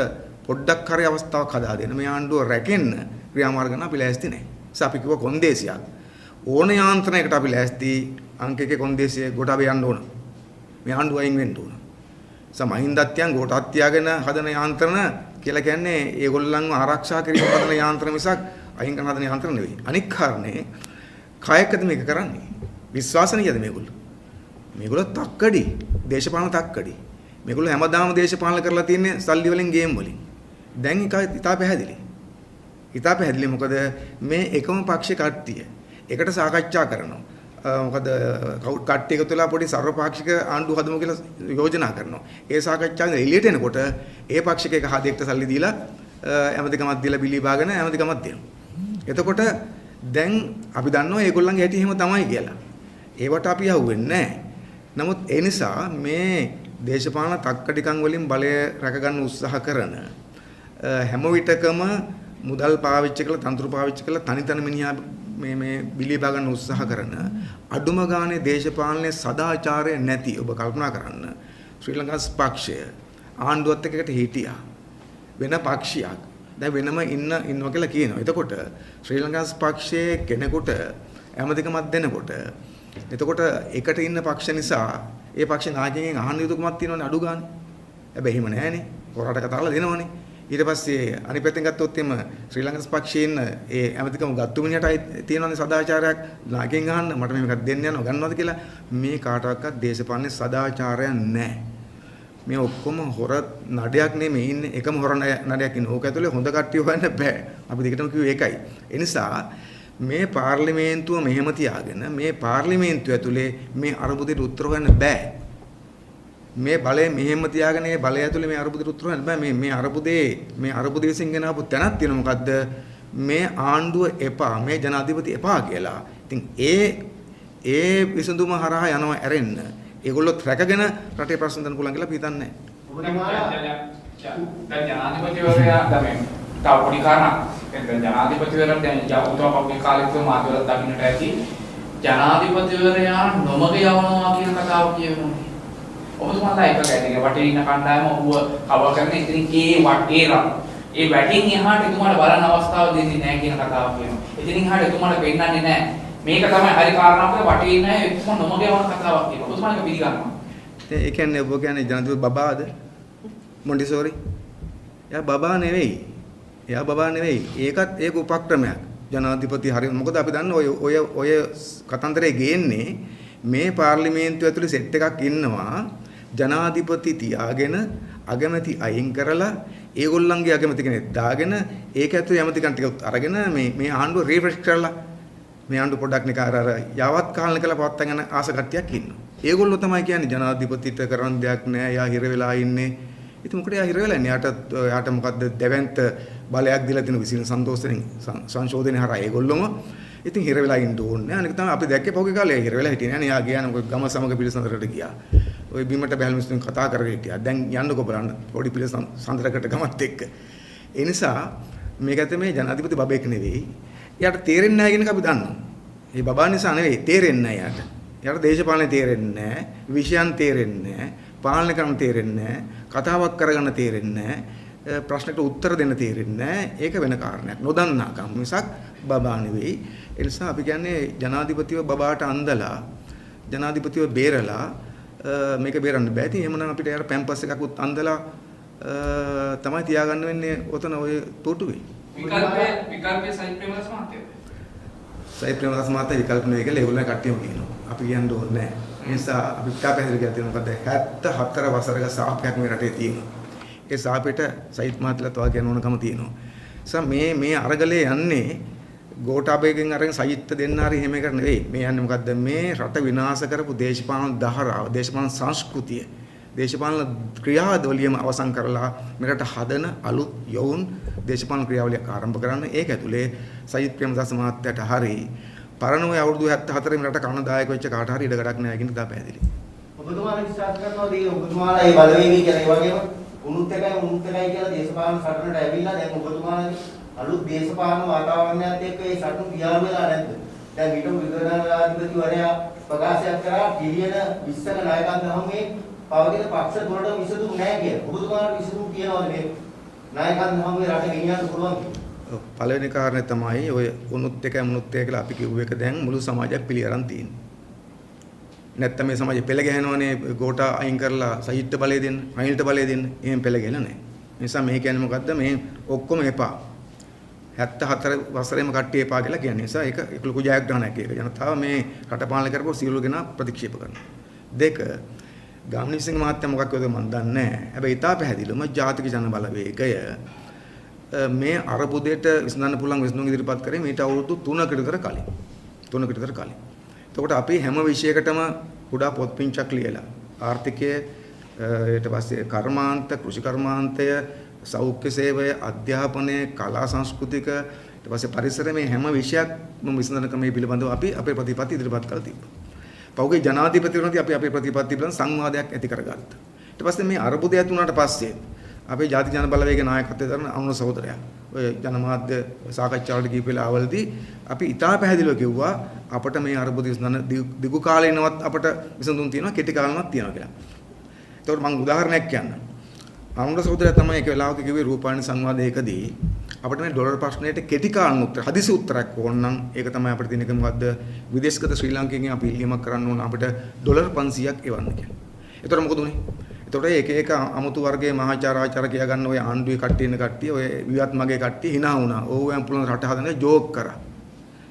පොඩ්ඩක් හරි අවස්ථාවක් හදා දෙන්න. මේ ආණ්ඩුව රැකෙන්න ක්‍රියාමාර්ග අපි ලෑස්ති නැහැ. නිසා අපි කිව්ව කොන්දේසියක් ඕන යාන්ත්‍රණයකට අපි ලෑස්ති. අංක 1 කොන්දේසිය ගොඩාබ යන්න ඕන. මේ ආණ්ඩුව අයින් වෙන්න ඕන. සමහින්දත්යන් ගොඩක් තියාගෙන හදන යාන්ත්‍රණ කියලා කියන්නේ ඒගොල්ලන්ව ආරක්ෂා කිරීම හදන යාන්ත්‍රණ මිසක් අයින් කරන හදන යාන්ත්‍රණ නෙවෙයි. අනික් කාරණේ කායකද මේක කරන්නේ? විශ්වාසනීයද මේගොල්ලෝ? මේගොල්ලෝ තක්කඩි, දේශපාලන තක්කඩි. මේගොල්ලෝ හැමදාම දේශපාලන කරලා තියන්නේ සල්ලි වලින් ගේම් වලින්. දැන් ඒක ඉතා පැහැදිලි. ඉතා පැහැදිලි මොකද මේ එකම පක්ෂේ කට්ටිය එකට සාකච්ඡා කරනවා. මොකද කට්ටිය එකතු වෙලා පොඩි සර්වපාක්ෂික ආණ්ඩුව හදමු කියලා යෝජනා කරනවා. ඒ සාකච්ඡාවෙන් එළියට එනකොට ඒ පක්ෂික එක හදෙක්ට සල්ලි දීලා ඇමතිකමක් දීලා බිලි බාගෙන ඇමතිකමක් දෙනවා. එතකොට දැන් අපි දන්නවා ඒගොල්ලන්ගේ හැටි එහෙම තමයි කියලා. ඒවට අපි යහුවෙන්නේ නැහැ. නමුත් ඒ නිසා මේ දේශපාලන තක්කඩිකම් වලින් බලය රැකගන්න උත්සාහ කරන හැම විටකම මුදල් පාවිච්චි කරලා තන්ත්‍ර පාවිච්චි කරලා තනි මිනිහා මේ බිලි බාගන්න උත්සාහ කරන අඩුම ගානේ දේශපාලනයේ සදාචාරය නැති ඔබ කල්පනා කරන්න ශ්‍රී ලංකා පක්ෂය ආණ්ඩුවත් එක්ක හිටියා වෙන පක්ෂයක් දැන් වෙනම ඉන්නවා කියලා කියනවා. එතකොට ශ්‍රී ලංකා පක්ෂයේ කෙනෙකුට ඇමතිකමක් දෙනකොට එතකොට එකට ඉන්න පක්ෂ නිසා ඒ පක්ෂ නායකයන්ගෙන් අහන්න යුතුකමක් තියෙනවනේ අඩු ගන්න. හැබැයි එහෙම නැහනේ. පොරාට කතාවලා දෙනවනේ. ඊට පස්සේ අනිත් පැත්තෙන් ගත්තොත් එimhe ශ්‍රී ලංකා පක්ෂයේ ඉන්න ඒ ඇමතිකම ගත්තු මිනිහටයි තියෙනවනේ සදාචාරයක් නායකයන් අහන්න මට මේක දෙන්න යනවා ගන්නවද කියලා මේ කාටවත් දේශපාලනේ සදාචාරයක් නැහැ. මේ ඔක්කොම හොර නඩයක් නෙමෙයි ඉන්නේ එකම හොර නඩයක් ඉන්නේ. ඕක ඇතුලේ හොඳ කට්ටිය හොයන්න බෑ. අපි දෙකටම කිව්වේ ඒකයි. ඒ නිසා මේ පාර්ලිමේන්තුව මෙහෙම තියාගෙන මේ පාර්ලිමේන්තුව ඇතුලේ මේ අරුබුදේට උත්තර හොයන්න බෑ. මේ බලය මෙහෙම තියාගෙන මේ බලය ඇතුලේ මේ අරුබුදේට උත්තර හොයන්න බෑ. මේ අරුබුදේ විසින් ගෙන ආපු තැනක් තියෙනවා මොකද්ද? මේ ආණ්ඩුව එපා, මේ ජනාධිපති එපා කියලා. ඉතින් ඒ විසඳුම හරහා යනවා ඇරෙන්න. ඒගොල්ලොත් රැකගෙන රටේ ප්‍රශ්න දන්න පුළුවන් කියලා අපි හිතන්නේ නැහැ. දැන් ජනාධිපතිවරයා දැන් තව පොඩි කාරණා දැන් ජනාධිපතිවරයා දැන් යවුතුම පොඩි කාලෙක මාධ්‍යවල දකින්නට ඇති ජනාධිපතිවරයා නොමග යවනවා කියන කතාව කියනවා. ඔබතුමාලා එක ගැටේ වටේ ඉන්න කණ්ඩායම ඌව කව කරන ඉතින් ඒ වටේරම් ඒ වැටින් එහාට එතුමාට බලන අවස්ථාව දෙන්නේ නැහැ කියන කතාව කියනවා. ඉතින් එහාට එතුමාට පෙන්නන්නේ නැහැ. මේක තමයි හරි කාරණාවක් කියලා වටේ ඉන්න අය එතුමා නොමග යවන කතාවක් කියනවා. ඔබතුමාලා පිළිගන්නවා. ඒ කියන්නේ ඔබ කියන්නේ ජනාධිපති බබාද? මොන්ටිසෝරි? එයා බබා නෙවෙයි. ඒක උපක්‍රමයක්. ජනාධිපති හරිය මොකද අපි දන්නේ ඔය කතන්දරේ ගේන්නේ මේ පාර්ලිමේන්තුව ඇතුලේ සෙට් එකක් ඉන්නවා ජනාධිපති තියාගෙන අගමැති අයින් කරලා ඒගොල්ලන්ගේ අගමැති කෙනෙක් දාගෙන ඒක ඇතුලේ ඇමතිකම් ටික අරගෙන මේ ආණ්ඩුව රීෆ්‍රෙෂ් කරලා මේ ආණ්ඩුව පොඩ්ඩක් නිකන් අර යවත් කාලන කියලා පවත්තගෙන යන ආස කට්ටියක් ඉන්නවා. ඒගොල්ලෝ තමයි කියන්නේ ජනාධිපතිට කරන්න දෙයක් නැහැ. එයා හිර වෙලා ඉන්නේ. ඉතින් මොකද එයා හිර වෙලා ඉන්නේ? යාට මොකද්ද දෙවන්ත බලයක් දීලා තියෙන විසින සන්තෝෂයෙන් සංශෝධනය හරහා ඒගොල්ලොම ඉතින් හිර වෙලා ඉන්න ඕනේ. අනික තමයි අපි දැක්කේ පොගේ කාලේ හිර වෙලා හිටියේ නෑනේ. එයා ගියා නම් ගම සමග පිළිසඳරට ගියා. ওই බිමට බැලු මිනිස්සුන් කතා කරගෙන හිටියා. දැන් යන්නකෝ බලන්න පොඩි පිළිසඳරකට ගමත් එක්ක. ඒ නිසා මේක ඇත්තේ මේ ජනාධිපති බබෙක් නෙවෙයි. එයාට තේරෙන්නේ නැහැ කියන එක අපි දන්නවා. ඒ බබා නිසා නෙවෙයි තේරෙන්නේ නැහැ එයාට. එයාට දේශපාලනේ තේරෙන්නේ නැහැ, විෂයන් තේරෙන්නේ නැහැ, පාලනය කරන්න තේරෙන්නේ නැහැ, කතාවක් කරගන්න තේරෙන්නේ නැහැ, ප්‍රශ්නකට උත්තර දෙන්න තේරෙන්නේ නැහැ. ඒක වෙන කාරණයක්. නොදන්නාකම් මිසක් බබා නෙවෙයි. ඒ නිසා අපි කියන්නේ ජනාධිපතිව බබාට අන්දලා ජනාධිපතිව බේරලා මේක බේරන්න බෑ. ඉතින් එහෙමනම් අපිට යාර පැම්පස් එකකුත් අන්දලා තමයි තියාගන්න වෙන්නේ ඔතන ඔය තොටුවේ. විකල්පයේ සයිත් ප්‍රේමදාස මහත්තයා. සයිත් ප්‍රේමදාස මහත්තයා විකල්ප නෙවෙයි කියලා ඒගොල්ලෝ කට්ටියම කියනවා. අපි කියන්න ඕනේ නැහැ. ඒ නිසා අපි පැහැදිලි කරලා තියෙනවා මොකද 74 වසරක සාපයක් මේ රටේ තියෙනවා. ඒ සාපෙට සයිත් මහත්තයාට තව කියන්න ඕනකම තියෙනවා. මේ අරගලේ යන්නේ ගෝඨාභයගෙන් අරගෙන සයිත්ත දෙන්න හරි එහෙම එකට නෙවෙයි. මේ යන්නේ මොකද්ද? මේ රට විනාශ කරපු දේශපාලන දහරාව, දේශපාලන සංස්කෘතිය, දේශපාලන ක්‍රියාවලියම අවසන් කරලා මෙරට හදන අලුත් යොවුන් දේශපාලන ක්‍රියාවලියක් ආරම්භ කරන්න. ඒක ඇතුලේ සයිත් ප්‍රේමදාස මහත්තයාට හරි පරණ ඔය අවුරුදු 74 මෙරට කනදායක වෙච්ච කාට හරි ඉඩකඩක් නැහැ කියන එක පැහැදිලි. ඔබතුමාලා විශ්වාස කරනවාද ඔබතුමාලා මේ බලවේගී කියන ඒ වගේම උණුත් එකයි කියලා දේශපාලන සටනට ඇවිල්ලා දැන් ඔබතුමාලා අලුත් දේශපාලන වාතාවරණයත් එක්ක ඒ සටන දියාරු වෙලා නැද්ද? දැන් හිටපු විගණනාධිපතිවරයා ප්‍රකාශයක් කරා බිලියන 20ක ණයකම් දහමේ පවතින පක්ෂ තුනට විසඳුම් නැහැ කියලා. ඔබතුමාට විසඳුම් තියනවද මේ ණයකම් දහමේ රට ගෙනියන්න පුළුවන් කියලා? පළවෙනි කාරණේ තමයි ඔය උනුත් එකයි මුනුත් එකයි කියලා අපි කිව්ව එක දැන් මුළු සමාජයක් පිළිඅරන් තියෙනවා. නැත්තම් මේ සමාජය පෙළ ගැහෙනවනේ ගෝඨා අයින් කරලා සහිත්‍ය බලය දෙන්න, රනිල්ට බලය දෙන්න. එහෙම පෙළ ගැහෙලා නැහැ. ඒ නිසා මේ කියන්නේ මොකද්ද? මේ ඔක්කොම එපා. 74 වසරේම කට්ටිය එපා කියලා කියන්නේ. නිසා ඒක ලොකු ජයග්‍රහණයක්. ඒක ජනතාව මේ රට පාලනය කරපුවා සියලු දෙනා ප්‍රතික්ෂේප කරනවා. දෙක ගාමිණී මහත්තයා මොකක් කියවද මන් දන්නේ නැහැ. හැබැයි ඉතා පැහැදිලිවම ජාතික ජන බලවේගය මේ අරබුදයට විසඳන්න පුළුවන් විසඳුම් ඉදිරිපත් කරේ මීට අවුරුදු 3කට විතර කලින්. 3කට විතර කලින්. එතකොට අපි හැම විෂයකටම කුඩා පොත් පිංචක් ලියලා ආර්ථිකය ඊට පස්සේ කර්මාන්ත, කෘෂි කර්මාන්තය, සෞඛ්‍ය සේවය, අධ්‍යාපනය, කලා සංස්කෘතික, ඊට පස්සේ පරිසර මේ හැම විෂයක්ම විසඳන ක්‍රමයේ පිළිබඳව අපි අපේ ප්‍රතිපත්ති ඉදිරිපත් කරලා තිබ්බා. පෞගේ ජනාධිපතිවරුන්දී අපි අපේ ප්‍රතිපත්ති පිළිබඳ සංවාදයක් ඇති කරගත්තා. ඊට පස්සේ මේ අරබුදය ඇති වුණාට පස්සේ අපේ ජාතික ජන බලවේගයේ නායකත්වය දරන අනුර සහෝදරයා ඔය ජනමාධ්‍ය සාකච්ඡාවලට ගිය වෙලාවවලදී අපි ඉතා පැහැදිලිව කිව්වා අපිට මේ අරබුද විසඳන දිගු කාලේනවත් අපිට විසඳුම් තියෙනවා කෙටි කාලෙනවත් තියෙනවා කියලා. ඒතකොට මම උදාහරණයක් කියන්නම්. අනුර සහෝදරයා තමයි එක වෙලාවක කිව්වේ රූපවාහිනී සංවාදයකදී අපිට මේ ඩොලර් ප්‍රශ්නයට කෙටි කාලන උත්තර හදිසි උත්තරයක් ඕන නම් ඒක තමයි අපිට තියෙන එක මොකද්ද විදේශගත ශ්‍රී ලාංකිකයන් අපි ඉල්ලීමක් කරන්න ඕන අපිට ඩොලර් 500ක් එවන්න කියලා. ඒතකොට මොකද උනේ? එතකොට එක එක අමුතු වර්ගයේ මහාචාර්ය කියා ගන්න ඔය ආණ්ඩුවේ කට්ටිය ඉන්න කට්ටිය ඔය විවත් මගේ කට්ටිය hina වුණා. ඕවෙන් පුළුවන් රට හදන්න ජෝක් කරා.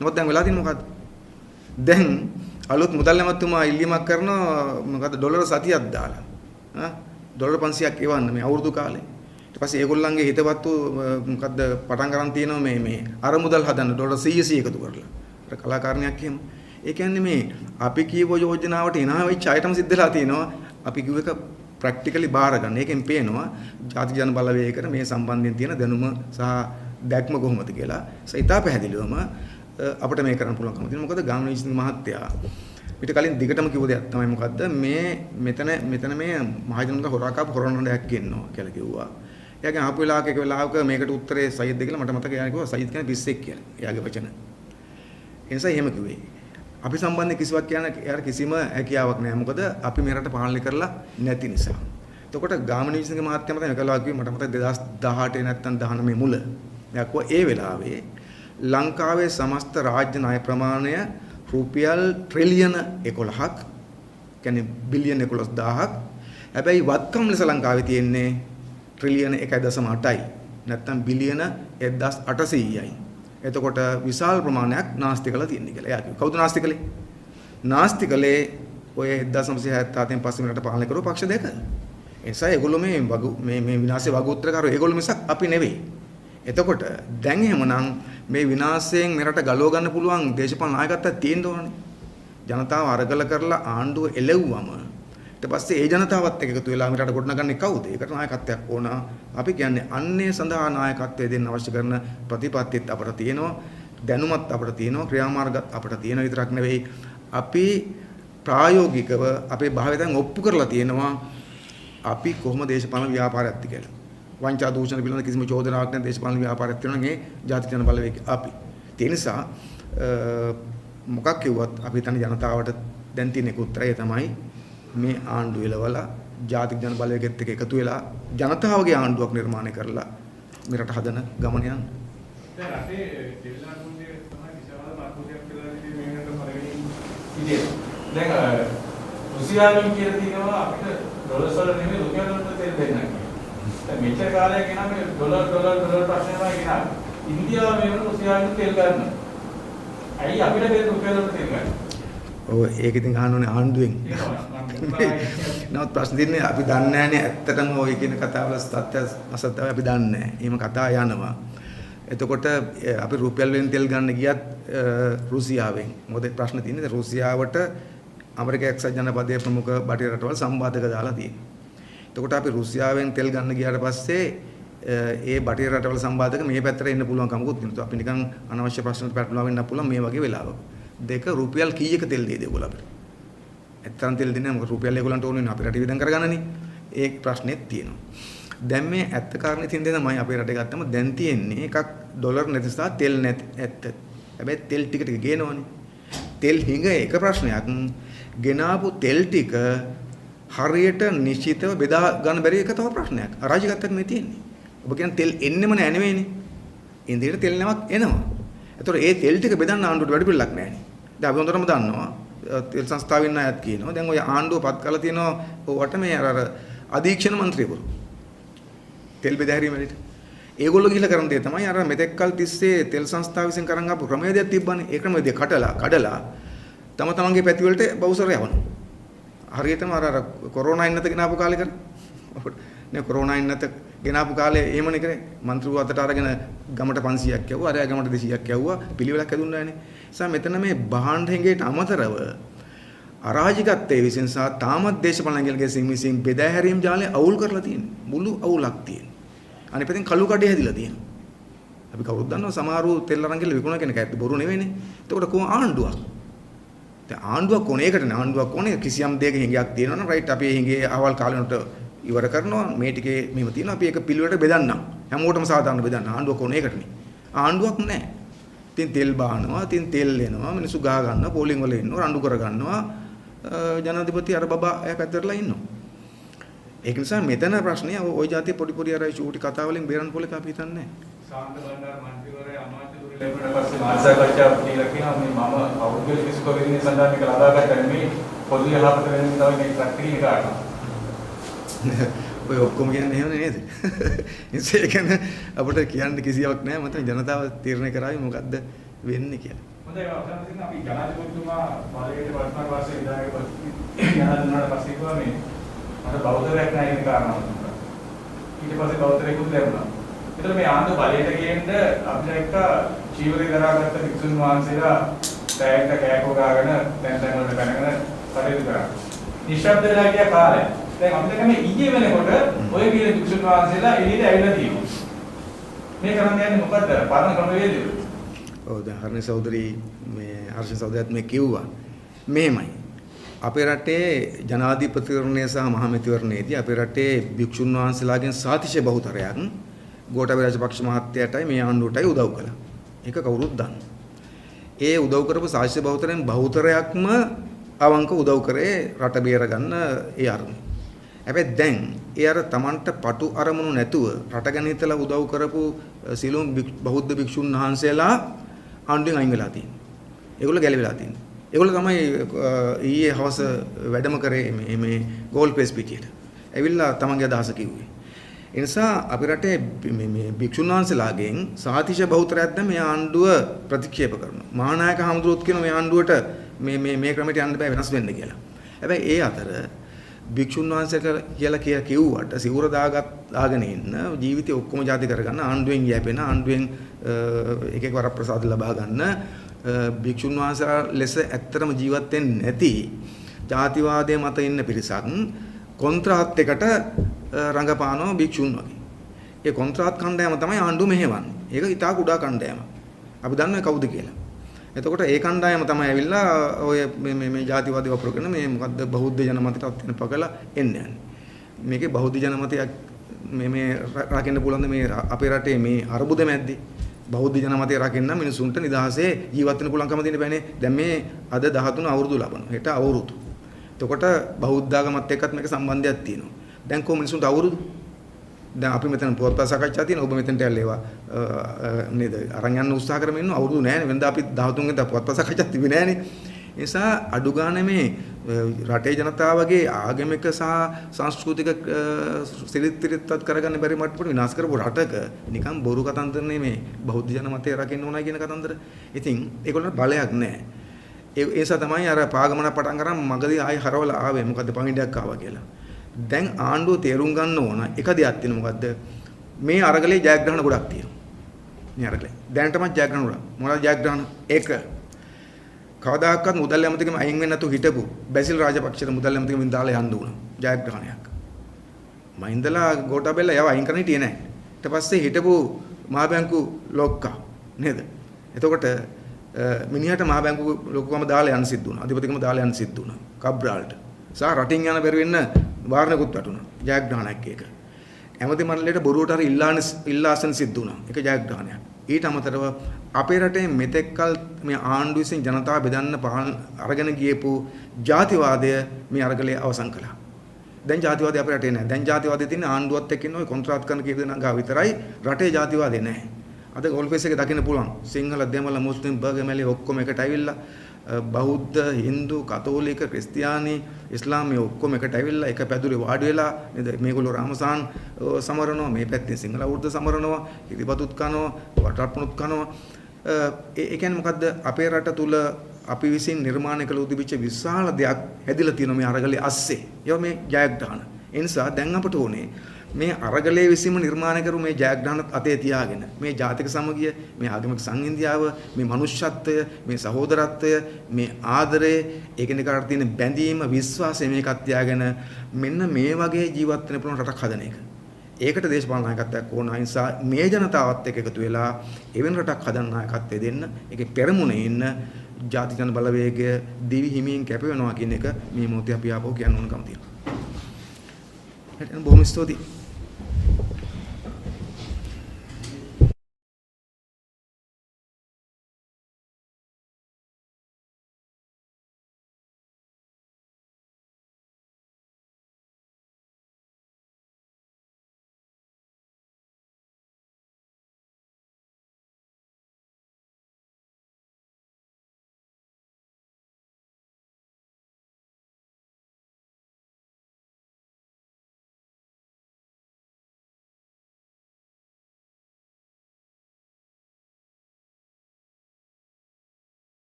නමුත් දැන් වෙලා තියෙන්නේ මොකද්ද? දැන් අලුත් මුදල් ඇමතුමා ඉල්ලීමක් කරනවා මොකද්ද ඩොලර් සතියක් දාලා. ඩොලර් 500ක් එවන්න මේ අවුරුදු කාලේ. ඊට පස්සේ ඒගොල්ලන්ගේ හිතවත්තු මොකද්ද පටන් ගන්න තියෙනවා මේ අර මුදල් හදන්න ඩොලර් 100 එකතු කරලා. අර කලාකාරණයක් එහෙම. ඒ කියන්නේ මේ අපි කියව යෝජනාවට hina වෙච්ච අයටම සිද්ධලා තියෙනවා. අපි කිව්ව එක ප්‍රැක්ටිකලි බාර ගන්න. ඒකෙන් පේනවා ජාතික ජන බලවේගයකට මේ සම්බන්ධයෙන් තියෙන දැනුම සහ දැක්ම කොහොමද කියලා. සයිතා පැහැදිලිවම අපිට මේ කරන්න පුළුවන්කම තියෙනවා. මොකද ගාමිණී මහත්තයා ඊට කලින් දිගටම කිව්ව දෙයක් තමයි මොකද්ද මේ මෙතන මේ මහජනක හොරාකාපු හොරනඩයක් ඉන්නවා කියලා කිව්වා. එයාගෙන් ආපු වෙලාවක එක වෙලාවක මේකට උත්තරේ සයිද්ද කියලා මට මතකයි. එයා කිව්වා සයිද් කියන්නේ පිස්සෙක් කියලා. එයාගේ වචන. ඒ නිසා එහෙම කිව්වේ. අපි සම්බන්ධයෙන් කිසිවක් කියන්න යාර කිසිම හැකියාවක් නැහැ. මොකද අපි මේ රට පාලනය කරලා නැති නිසා. එතකොට ගාමිණී විසින්ගේ මහත්මයා මතයි එකලාවක් කිව්වේ මට මතකයි 2018 නැත්නම් 19 මුල. එයා කිව්වා ඒ වෙලාවේ ලංකාවේ සමස්ත රාජ්‍ය ණය ප්‍රමාණය රුපියල් ට්‍රිලියන 11ක් කියන්නේ බිලියන 11000ක්. හැබැයි වත්කම් ලෙස ලංකාවේ තියෙන්නේ ට්‍රිලියන 1.8යි. නැත්නම් බිලියන 1800යි. එතකොට විශාල ප්‍රමාණයක් නාස්ති කරලා තියෙනවා කියලා. එයා කිව්වා. කවුද නාස්ති කළේ? නාස්ති කළේ ඔය 1977 පස්සේ රට පාලනය කරපු පක්ෂ දෙක. ඒ නිසා ඒගොල්ලෝ මේ විනාශයේ වගඋත්තරකාරෝ ඒගොල්ලෝ මිසක් අපි නෙවෙයි. එතකොට දැන් එහෙමනම් මේ විනාශයෙන් මේ රට ගලව ගන්න පුළුවන් දේශපාලන නායකත්වයක් තියෙන්න ඕනේ. ජනතාව අරගල කරලා ආණ්ඩුව එළෙව්වම ඊට පස්සේ ඒ ජනතාවත් එක්ක එකතු වෙලා මේ රට ගොඩනගන්නේ කවුද? ඒකට නායකත්වයක් ඕන. අපි කියන්නේ අන්නේ සඳහා නායකත්වය දෙන්න අවශ්‍ය කරන ප්‍රතිපත්තියත් අපට තියෙනවා. දැනුමත් අපට තියෙනවා. ක්‍රියාමාර්ගත් අපට තියෙන විතරක් නෙවෙයි. අපි ප්‍රායෝගිකව අපේ භාවිතයන් ඔප්පු කරලා තියෙනවා. අපි කොහොම දේශපාලන ව්‍යාපාරයක්ද කියලා. වංචා දූෂණ පිළිබඳ කිසිම චෝදනාවක් නැති දේශපාලන ව්‍යාපාරයක් තියෙනවා නම් ඒ ජාතික ජන බලවේගය අපි. ඒ නිසා මොකක් කිව්වත් අපි හිතන්නේ ජනතාවට දැන් තියෙන එක උත්තරය තමයි මේ ආණ්ඩුව එලවලා ජාතික ජන බලවේගයත් එක්ක එකතු වෙලා ජනතාවගේ ආණ්ඩුවක් නිර්මාණය කරලා මේ රට හදන ගමන යන්න. දැන් අපේ දෙවිලාකුන්ගේ තමයි විශාල මාර්ගයක් කියලා ඉන්නේ මේකට පරිවෙණි ඉතින් දැන් රුසියාවෙන් කියලා තියෙනවා අපිට ඩොලර් වල නෙමෙයි රුපියල් වලට තෙල් දෙන්න කියලා. දැන් මෙච්චර කාලයක් ගෙනා මේ ඩොලර් ප්‍රශ්නයමයි ගෙනා. ඉන්දියාව මේ වෙන රුසියාවෙන් තෙල් ගන්නවා. ඇයි අපිට මේ රුපියල් වලට තෙල් ගන්නේ? ඔව් ඒක ඉතින් අහන්න ඕනේ ආණ්ඩුවෙන්. නමුත් ප්‍රශ්න දෙන්නේ අපි දන්නේ නැහැනේ ඇත්තටම ඔය කියන කතාවල සත්‍ය අසත්‍ය අපි දන්නේ නැහැ. එහෙම කතා යනවා. එතකොට අපි රුපියල් වලින් තෙල් ගන්න ගියත් රුසියාවෙන්. මොකද ප්‍රශ්න තියෙන්නේ රුසියාවට ඇමරිකා එක්සත් ජනපදයේ ප්‍රමුඛ බටහිර රටවල් සම්බාධක දාලා තියෙනවා. එතකොට අපි රුසියාවෙන් තෙල් ගන්න ගියාට පස්සේ ඒ බටහිර රටවල් සම්බාධක මේ පැත්තට එන්න පුළුවන් කමකුත් තියෙනවා. අපි නිකන් අනවශ්‍ය ප්‍රශ්නකට පැටලුවා වෙන්න පුළුවන් මේ වගේ වෙලාවක. දෙක රුපියල් කීයක තෙල් දෙයිද ඒගොල්ලෝ අපිට? ඇත්තටම තෙල් දෙන්නේ නැහැ. මොකද රුපියල් ඒගොල්ලන්ට ඕන වෙනවා අපි රට විදන් කරගන්නනේ. ඒ ප්‍රශ්නේත් තියෙනවා. දැන් මේ ඇත්ත කාරණේ තියෙන දේ තමයි අපේ රටේ ගත්තම දැන් තියෙන්නේ එකක් ඩොලර් නැති සහ තෙල් නැති ඇත්ත. හැබැයි තෙල් ටික ටික ගේනවනේ. තෙල් හිඟ එක ප්‍රශ්නයක්. ගෙනාපු තෙල් ටික හරියට නිශ්චිතව බෙදා ගන්න බැරි එක තව ප්‍රශ්නයක්. අරාජිකත්වයක් මේ තියෙන්නේ. ඔබ කියන්නේ තෙල් එන්නෙම නෑ නෙවෙයිනේ. ඉන්දියට තෙල් නැවක් එනවා. ඒතකොට ඒ තෙල් ටික බෙදන්න ආණ්ඩුවට වැඩ පිළිලක් නෑනේ. දැන් අපි හොඳටම දන්නවා තෙල් සංස්ථාවෙන් අයත් කියනවා. දැන් ඔය ආණ්ඩුව පත් කරලා තියෙනවා ඔවට මේ අර අධීක්ෂණ මන්ත්‍රීවරු. තෙල් බෙදාහැරීම වලට. ඒගොල්ලෝ ගිහිල්ලා කරන දේ තමයි අර මෙතෙක්කල් තිස්සේ තෙල් සංස්ථාව විසින් කරන් ආපු ක්‍රමවේදයක් තිබ්බනේ. ඒ ක්‍රමවේදය කඩලා තම තමන්ගේ පැති වලට බවුසර යවනවා. හරියටම අර කොරෝනා ඉන්නත ගෙනාපු කාලේ කර. නේ කොරෝනා ඉන්නත ගෙනාපු කාලේ එහෙමනේ කරේ. മന്ത്രിව අතට අරගෙන ගමට 500ක් යවුවා. අරයා ගමට 200ක් යවුවා. පිළිවෙලක් හැදුන්නේ නැහනේ. ඒ නිසා මෙතන මේ බහාණ්ඩ හැංගේට අමතරව අරාජිකත්වයේ විසින් සහ තාමත් දේශපාලනඥයන්ගේ විසින් බෙදා හැරීම් ජාලය අවුල් කරලා තියෙනවා. මුළු අවුලක් තියෙනවා. අනිත් පැත්තෙන් කළු කඩේ හැදිලා තියෙනවා. අපි කවුරුත් දන්නවා සමහරව තෙල් අරන් ගිහලා විකුණන කෙනෙක් ඇත්ත බොරු නෙවෙයිනේ. එතකොට කොහොම ආණ්ඩුවක්? දැන් ආණ්ඩුවක් කොනේ එකට නේ ආණ්ඩුවක් කොනේ කිසියම් දෙයක හිඟයක් තියෙනවා නම් රයිට් අපි හිඟේ අහවල් කාලේ වලට ඉවර කරනවා මේ ටිකේ මෙහෙම තියෙනවා අපි ඒක පිළිවෙලට බෙදන්නම්. හැමෝටම සාධාරණ බෙදන්න. ආණ්ඩුවක් කොනේ එකටනේ. ආණ්ඩුවක් නැහැ. ඉතින් තෙල් බානවා, ඉතින් තෙල් එනවා, මිනිස්සු ගහ ගන්නවා, පෝලිං වල ඉන්නවා, රණ්ඩු කර ගන්නවා. ජනාධිපති අර බබා එයා පැත්තටලා ඉන්නවා. ඒක නිසා මෙතන ප්‍රශ්නේ ওই જાතිය පොඩි අර චූටි කතා වලින් බේරන්න පොලක අපි හිතන්නේ නැහැ. සාන්ත බණ්ඩාර මන්ත්‍රීවරයා අමාත්‍යවරු ලැබුණාට පස්සේ මාසාකච්ඡා කියලා කියනවා මේ මම අවුරුදු 20 කොරින්නේ සඳහන් එක ලබාගත්තා මේ පොදු යහපත වෙන තමයි මේ ප්‍රක්‍රියාව කාටද? ඔය ඔක්කොම කියන්නේ එහෙමනේ නේද? ඒ කියන්නේ අපිට කියන්න කිසියක් නැහැ මත ජනතාව තීරණය කරાવી මොකද්ද වෙන්නේ කියලා. හොඳයි අවසන් අපි ජනාධිපතිතුමා බලයට වර්තමාන වාසයේ ඉඳාගෙන යනාදුනාට පස්සේ කිව්වා මේ මට බෞද්ධයක් නැහැ කියන කාරණාව. ඊට පස්සේ බෞද්ධයෙකුත් ලැබුණා. ඒතර මේ ආණ්ඩුව බලයට ගේන්න අපිට එක්ක ජීවිතේ දරාගත්ත වික්ෂුන් වහන්සේලා දැයක කෑකෝ ගාගෙන දැන් වලට බැනගෙන කටයුතු කරා. නිශ්ශබ්දලා ගිය කාලේ දැන් අපිට මේ ඊයේ වෙනකොට ඔය කියන වික්ෂුන් වහන්සේලා එළියට ඇවිල්ලා තියෙනවා. මේ කරන්නේ මොකද්ද? පරණ ක්‍රමවේදයද? ඔව් දැන් හර්ෂ සහෝදරී මේ හර්ෂ සහෝදරයත් මේ කිව්වා. මෙහෙමයි. අපේ රටේ ජනාධිපතිවරණය සහ මහමැතිවරණයේදී අපේ රටේ භික්ෂුන් වහන්සේලාගෙන් සාතිශය බහුතරයක් ගෝඨාභය රාජපක්ෂ මහත්තයාටයි මේ ආණ්ඩුවටයි උදව් කළා. ඒක කවුරුත් දන්නවා. ඒ උදව් කරපු සාතිශය බහුතරෙන් බහුතරයක්ම අවංක උදව් කරේ රට බේර ගන්න ඒ අරමුණ. හැබැයි දැන් ඒ අර Tamanට පටු අරමුණු නැතුව රට ගැන හිතලා උදව් කරපු සිළුම් බෞද්ධ භික්ෂුන් වහන්සේලා ආණ්ඩුවෙන් අයින් වෙලා තියෙනවා. ඒගොල්ලෝ ගැලවිලා තියෙනවා. ඒගොල්ලෝ තමයි ඊයේ හවස වැඩම කරේ මේ ගෝල් පේස් පිටියට. ඇවිල්ලා තමන්ගේ අදහස කිව්වේ. ඒ නිසා අපි රටේ මේ භික්ෂුන් වහන්සේලාගෙන් සාතිශය බහුතරයක් දැන් මේ ආණ්ඩුව ප්‍රතික්ෂේප කරනවා. මහානායක හමුදුරුවොත් කියන මේ ආණ්ඩුවට මේ ක්‍රමයට යන්න බෑ වෙනස් වෙන්න කියලා. හැබැයි ඒ අතර භික්ෂුන් වහන්සේලා කියලා කිව්වට සිවුර දාගෙන ඉන්න ජීවිතේ ඔක්කොම ಜಾති කරගන්න ආණ්ඩුවෙන් යැපෙන ආණ්ඩුවෙන් එක වරප්‍රසාද ලබා ගන්න භික්ෂුන් වහන්සේලා ලෙස ඇත්තටම ජීවත් වෙන්නේ නැති ජාතිවාදයේ මත ඉන්න පිරිසක් කොන්ත්‍රාත් එකට රංගපානෝ භික්ෂුන් වගේ. ඒ කොන්ත්‍රාත් කණ්ඩායම තමයි ආණ්ඩුව මෙහෙවන්නේ. ඒක ඉතා කුඩා කණ්ඩායමක්. අපි දන්නේ කවුද කියලා. එතකොට ඒ කණ්ඩායම තමයි ඇවිල්ලා ඔය මේ ජාතිවාදී වපුරගෙන මේ මොකද්ද බෞද්ධ ජනමතයට අත්වෙන පකලා එන්නේ යන්නේ. මේකේ බෞද්ධ ජනමතයක් මේ රකින්න පුළුවන් මේ අපේ රටේ මේ අරුබුද මැද්දේ බෞද්ධ ජනමතය රකින්න මිනිසුන්ට නිදහසේ ජීවත් වෙන්න පුළුවන්කම දෙන්න බෑනේ. දැන් මේ අද 13 අවුරුදු ලබනවා. හෙට අවුරුදු. එතකොට බෞද්ධාගමත් එක්කත් මේක සම්බන්ධයක් තියෙනවා. දැන් කොහොම මිනිසුන්ට අවුරුදු? දැන් අපි මෙතන පොත්පත් සාකච්ඡා තියෙනවා. ඔබ මෙතනට ඇල්ලේවා නේද? අරන් යන්න උත්සාහ කරමින් ඉන්න අවුරුදු නෑනේ. වෙනදා අපි 13 වෙනිදා පොත්පත් සාකච්ඡා තිබුණේ නෑනේ. ඒ නිසා අඩු ගානේ මේ රටේ ජනතාවගේ ආගමික සහ සංස්කෘතික සිරිත්‍රිත්වත් කරගන්න බැරි මට්ටමට විනාශ කරපු රටක නිකන් බොරු කතන්දරනේ මේ බෞද්ධ ජනමතය රකින්න ඕනයි කියන කතන්දර. ඉතින් ඒගොල්ලන්ට බලයක් නැහැ. ඒ නිසා තමයි අර පාගමන පටන් ගන්න මගදී ආයි හරවලා ආවේ. මොකද්ද පණිඩයක් ආවා කියලා. දැන් ආණ්ඩුව තේරුම් ගන්න ඕන එක දෙයක් තියෙනවා. මොකද්ද? මේ අරගලේ ජයග්‍රහණ ගොඩක් තියෙනවා. මේ අරගලේ. දැනටමත් ජයග්‍රහණ ගොඩක්. මොනවද ජයග්‍රහණ? එක කවදාකවත් මුදල් ඇමතිකම අයින් වෙන්නේ නැතුව හිටපු බැසිල් රාජපක්ෂට මුදල් ඇමතිකමින් දාලා යන්න උනා. ජයග්‍රහණයක්. මහින්දලා ගෝඨාභයලා යව අයින් කරන්න හිටියේ නැහැ. ඊට පස්සේ හිටපු මහ බැංකු ලොක්කා නේද? එතකොට මිනිහට මහ බැංකු ලොකුකම දාලා යන්න සිද්ධ වුණා. අධිපතිකම දාලා යන්න සිද්ධ වුණා. කබ්‍රාල්ට. සා රටින් යන බැරි වෙන්න වාරණකුත් වටුණා. ජයග්‍රහණයක් ඒක. ඇමති මණ්ඩලයට බොරුවට හරි ඉල්ලාසන සිද්ධ වුණා. ඒක ජයග්‍රහණයක්. ඊට අමතරව අපේ රටේ මෙතෙක්කල් මේ ආණ්ඩුව විසින් ජනතාව බෙදන්න අරගෙන ගියපු ජාතිවාදය මේ අරගලේ අවසන් කළා. දැන් ජාතිවාදය අපේ රටේ නැහැ. දැන් ජාතිවාදය තියෙන ආණ්ඩුවත් එක්ක ඉන්න ඔය කොන්ත්‍රාත් කරන කීප දෙනා ගාව විතරයි. රටේ ජාතිවාදය නැහැ. අද ගෝල් ෆේස් එකේ දකින්න පුළුවන්. සිංහල, දෙමළ, මුස්ලිම්, බර්ගමැලි ඔක්කොම එකට ඇවිල්ලා බෞද්ධ, හින්දු, කතෝලික, ක්‍රිස්තියානි, ඉස්ලාම් මේ ඔක්කොම එකට ඇවිල්ලා එක පැදුරේ වාඩි වෙලා නේද මේගොල්ලෝ රාමසාන් සමරනවා, මේ පැත්තේ සිංහල වෘද්ධ සමරනවා, ඉරිපතුත් කනවා, වටරප්පුණුත් කනවා. ඒ කියන්නේ මොකද්ද? අපේ රට තුල අපි විසින් නිර්මාණය කළ උදිවිච්ච විශාල දෙයක් හැදිලා තියෙනවා මේ අරගලේ අස්සේ. ඒවා මේ ජයග්‍රහණ. ඒ නිසා දැන් අපට ඕනේ මේ අරගලයේ විසීම නිර්මාණය කරු මේ ජයග්‍රහණ අතේ තියාගෙන මේ ජාතික සමගිය, මේ ආගමික සංහිඳියාව, මේ මනුෂ්‍යත්වය, මේ සහෝදරත්වය, මේ ආදරය, ඒකෙනිකට තියෙන බැඳීම, විශ්වාසය මේකත් තියාගෙන මෙන්න මේ වගේ ජීවත් වෙන්න පුළුවන් රටක් හදන එක. ඒකට දේශපාලන නායකත්වයක් ඕන නිසා මේ ජනතාවත් එක්ක එකතු වෙලා එවැනි රටක් හදන්න නායකත්වය දෙන්න. ඒකේ පෙරමුණේ ඉන්න ජාතික ජන බලවේගය දිවි හිමියෙන් කැප වෙනවා කියන එක මේ මොහොතේ අපි ආපහු කියන්න ඕනකම තියෙනවා. බොහොම ස්තුතියි.